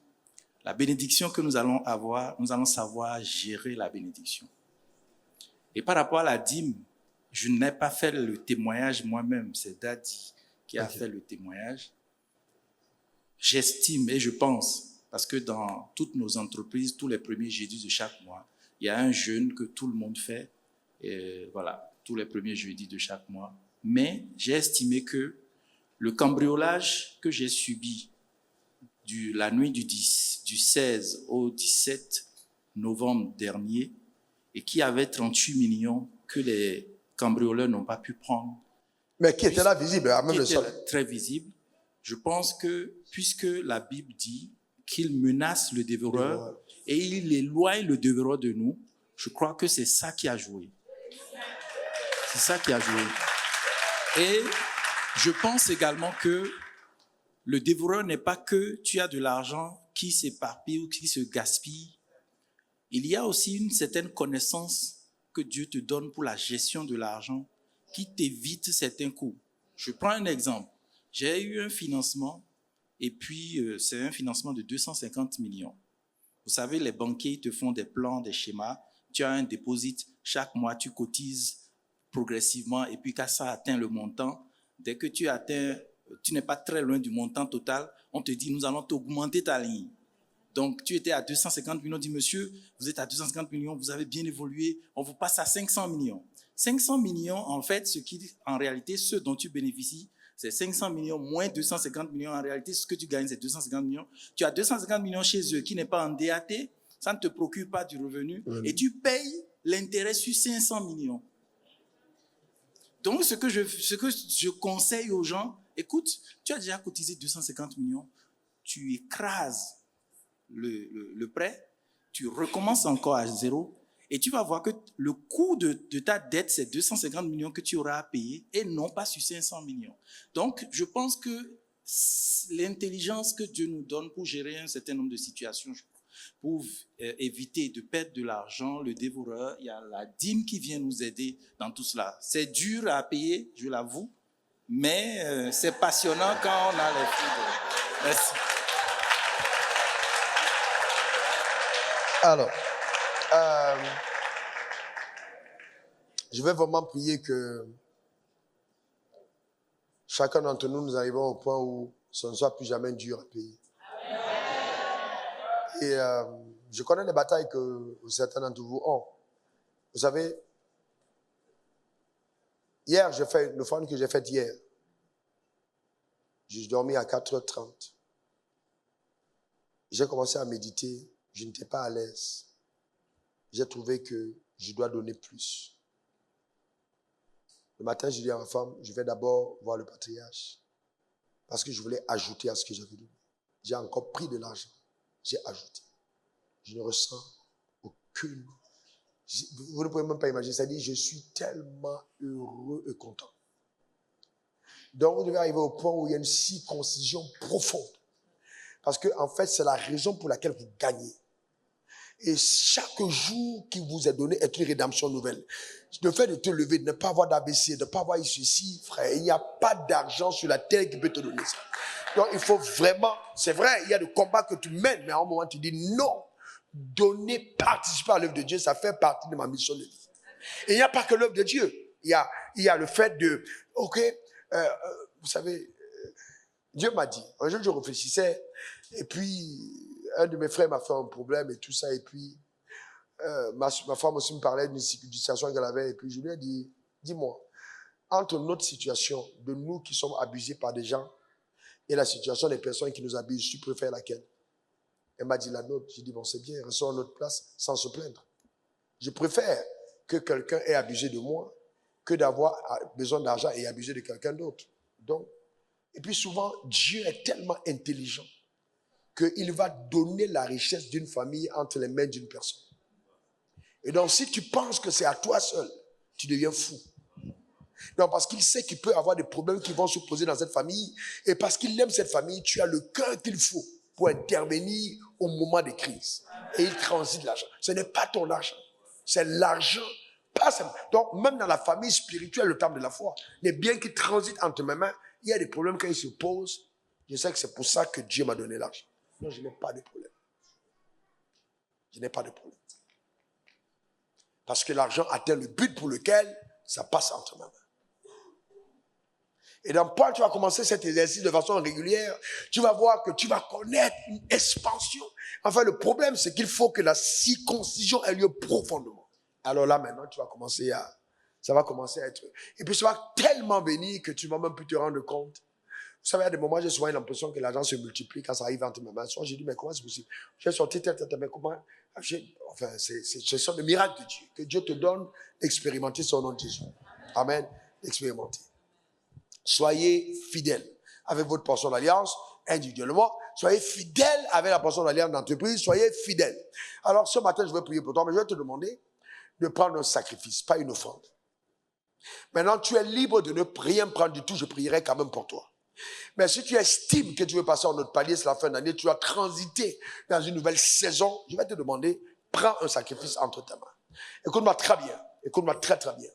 la bénédiction que nous allons avoir, nous allons savoir gérer la bénédiction. Et par rapport à la dîme, je n'ai pas fait le témoignage moi-même, c'est Daddy qui a fait le témoignage. J'estime et je pense, parce que dans toutes nos entreprises, tous les premiers jeudis de chaque mois, il y a un jeûne que tout le monde fait, et voilà, tous les premiers jeudis de chaque mois. Mais j'ai estimé que le cambriolage que j'ai subi la nuit du 16 au 17 novembre dernier et qui avait 38 millions que les cambrioleurs n'ont pas pu prendre. Mais qui était là visible, même le sol. Très visible. Je pense que, puisque la Bible dit qu'il menace le dévoreur et il éloigne le dévoreur de nous, je crois que c'est ça qui a joué. C'est ça qui a joué. Et je pense également que le dévoreur n'est pas que tu as de l'argent qui s'éparpille ou qui se gaspille. Il y a aussi une certaine connaissance que Dieu te donne pour la gestion de l'argent qui t'évite certains coûts. Je prends un exemple. J'ai eu un financement et puis c'est un financement de 250 millions. Vous savez, les banquiers te font des plans, des schémas. Tu as un dépôt, chaque mois tu cotises progressivement, et puis quand ça atteint le montant, dès que tu n'es pas très loin du montant total, on te dit, nous allons t'augmenter ta ligne. Donc, tu étais à 250 millions, on dit, monsieur, vous êtes à 250 millions, vous avez bien évolué, on vous passe à 500 millions. 500 millions, en fait, en réalité, ce dont tu bénéficies, c'est 500 millions moins 250 millions. En réalité, ce que tu gagnes, c'est 250 millions. Tu as 250 millions chez eux qui n'est pas en DAT, ça ne te procure pas du revenu, et tu payes l'intérêt sur 500 millions. Donc, ce que je conseille aux gens, écoute, tu as déjà cotisé 250 millions, tu écrases le prêt, tu recommences encore à zéro, et tu vas voir que le coût de ta dette, c'est 250 millions que tu auras à payer, et non pas sur 500 millions. Donc, je pense que l'intelligence que Dieu nous donne pour gérer un certain nombre de situations, pour éviter de perdre de l'argent, le dévoreur, il y a la dîme qui vient nous aider dans tout cela. C'est dur à payer, je l'avoue, mais c'est passionnant quand on a les fruits de... Merci. Alors, je vais vraiment prier que chacun d'entre nous, nous arrivons au point où ce ne soit plus jamais dur à payer. Et je connais les batailles que certains d'entre vous ont. Vous savez, hier, j'ai fait l'offrande que j'ai faite hier. J'ai dormi à 4h30. J'ai commencé à méditer. Je n'étais pas à l'aise. J'ai trouvé que je dois donner plus. Le matin, j'ai dit à ma femme, je vais d'abord voir le patriarche. Parce que je voulais ajouter à ce que j'avais donné. J'ai encore pris de l'argent. J'ai ajouté. Je ne ressens aucune... Vous ne pouvez même pas imaginer. C'est-à-dire, je suis tellement heureux et content. Donc, vous devez arriver au point où il y a une circoncision profonde. Parce que, en fait, c'est la raison pour laquelle vous gagnez. Et chaque jour qui vous est donné est une rédemption nouvelle. Le fait de te lever, de ne pas avoir d'ABC, de ne pas avoir ceci, frère, il n'y a pas d'argent sur la terre qui peut te donner ça. Donc, il faut vraiment, c'est vrai, il y a des combats que tu mènes, mais à un moment, tu dis non. Donner, participer à l'œuvre de Dieu, ça fait partie de ma mission de vie. Et il n'y a pas que l'œuvre de Dieu. Il y a le fait de, ok, vous savez, Dieu m'a dit, un jour je réfléchissais, et puis un de mes frères m'a fait un problème et tout ça, et puis ma femme aussi me parlait d'une situation qu'elle avait, et puis je lui ai dit, dis-moi, entre notre situation de nous qui sommes abusés par des gens et la situation des personnes qui nous abusent, tu préfères laquelle? Elle m'a dit la nôtre. J'ai dit, bon, c'est bien, restons à notre place sans se plaindre. Je préfère que quelqu'un ait abusé de moi que d'avoir besoin d'argent et abuser de quelqu'un d'autre. Donc, et puis souvent, Dieu est tellement intelligent qu'il va donner la richesse d'une famille entre les mains d'une personne. Et donc, si tu penses que c'est à toi seul, tu deviens fou. Non, parce qu'il sait qu'il peut avoir des problèmes qui vont se poser dans cette famille. Et parce qu'il aime cette famille, tu as le cœur qu'il faut pour intervenir au moment des crises. Et il transite l'argent. Ce n'est pas ton argent. C'est l'argent. Pas simplement. Donc, même dans la famille spirituelle, le temple de la foi, les biens qui transitent entre mes mains, il y a des problèmes quand ils se posent. Je sais que c'est pour ça que Dieu m'a donné l'argent. Non, je n'ai pas de problème. Je n'ai pas de problème. Parce que l'argent atteint le but pour lequel ça passe entre mes mains. Et dans Paul, tu vas commencer cet exercice de façon régulière. Tu vas voir que tu vas connaître une expansion. Enfin, le problème, c'est qu'il faut que la circoncision ait lieu profondément. Alors là, maintenant, ça va commencer à être... Et puis, ça va tellement venir que tu ne vas même plus te rendre compte. Vous savez, à des moments, j'ai souvent l'impression que l'argent se multiplie quand ça arrive entre mes mains. Souvent, j'ai dit, mais comment c'est possible? J'ai sorti mais comment? Enfin, c'est ça le miracle de Dieu. Que Dieu te donne d'expérimenter son nom de Jésus. Amen. D'expérimenter. Soyez fidèles avec votre portion d'alliance individuellement. Soyez fidèles avec la portion d'alliance d'entreprise. Soyez fidèles. Alors, ce matin, je vais prier pour toi, mais je vais te demander de prendre un sacrifice, pas une offrande. Maintenant, tu es libre de ne rien prendre du tout. Je prierai quand même pour toi. Mais si tu estimes que tu veux passer en autre palier, c'est la fin d'année, tu vas transiter dans une nouvelle saison, je vais te demander, prends un sacrifice entre tes mains. Écoute-moi très bien. Écoute-moi très très bien.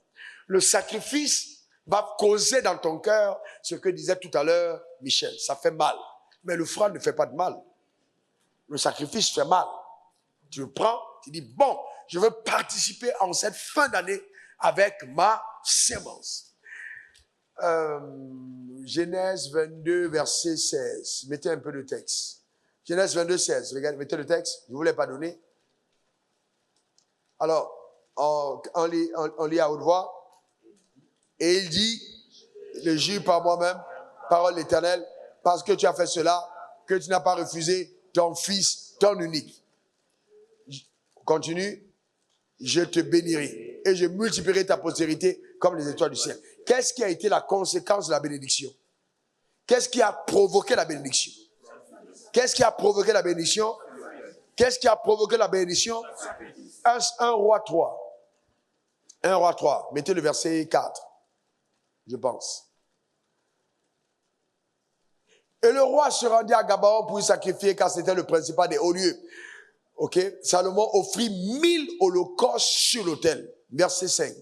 Le sacrifice va causer dans ton cœur ce que disait tout à l'heure Michel. Ça fait mal. Mais l'offrande ne fait pas de mal. Le sacrifice fait mal. Tu le prends, tu dis, bon, je veux participer en cette fin d'année avec ma sémence. Genèse 22, verset 16. Mettez un peu de texte. Genèse 22, 16. Regardez, mettez le texte. Je ne vous l'ai pas donné. Alors, on lit à haute voix. Et il dit, je jure par moi-même, parole de l'Éternel, parce que tu as fait cela, que tu n'as pas refusé ton fils, ton unique. Continue. Je te bénirai et je multiplierai ta postérité comme les étoiles du ciel. Qu'est-ce qui a été la conséquence de la bénédiction? Qu'est-ce qui a provoqué la bénédiction? Qu'est-ce qui a provoqué la bénédiction? Qu'est-ce qui a provoqué la bénédiction? 1 Roi 3. 1 Roi 3. Mettez le verset 4. Je pense. Et le roi se rendit à Gabaon pour y sacrifier car c'était le principal des hauts lieux. Ok, Salomon offrit 1000 holocaustes sur l'autel. Verset 5.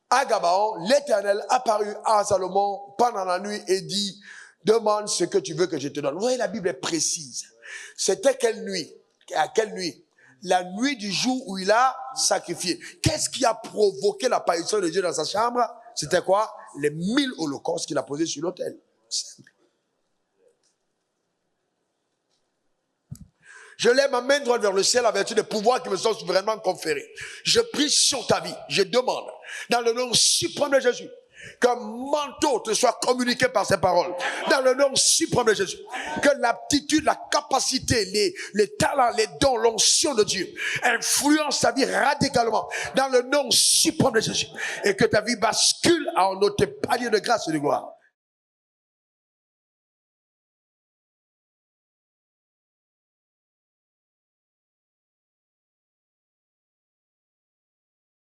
À Gabaon, l'Éternel apparut à Salomon pendant la nuit et dit, demande ce que tu veux que je te donne. Vous voyez, la Bible est précise. C'était quelle nuit? À quelle nuit? La nuit du jour où il a sacrifié. Qu'est-ce qui a provoqué l'apparition de Dieu dans sa chambre? C'était quoi? Les 1000 holocaustes qu'il a posés sur l'autel. Je lève ma main droite vers le ciel en vertu des pouvoirs qui me sont souverainement conférés. Je prie sur ta vie. Je demande, dans le nom suprême de Jésus, qu'un manteau te soit communiqué par ces paroles. Dans le nom suprême de Jésus. Que l'aptitude, la capacité, les talents, les dons, l'onction de Dieu influencent ta vie radicalement. Dans le nom suprême de Jésus. Et que ta vie bascule en autre palier de grâce et de gloire.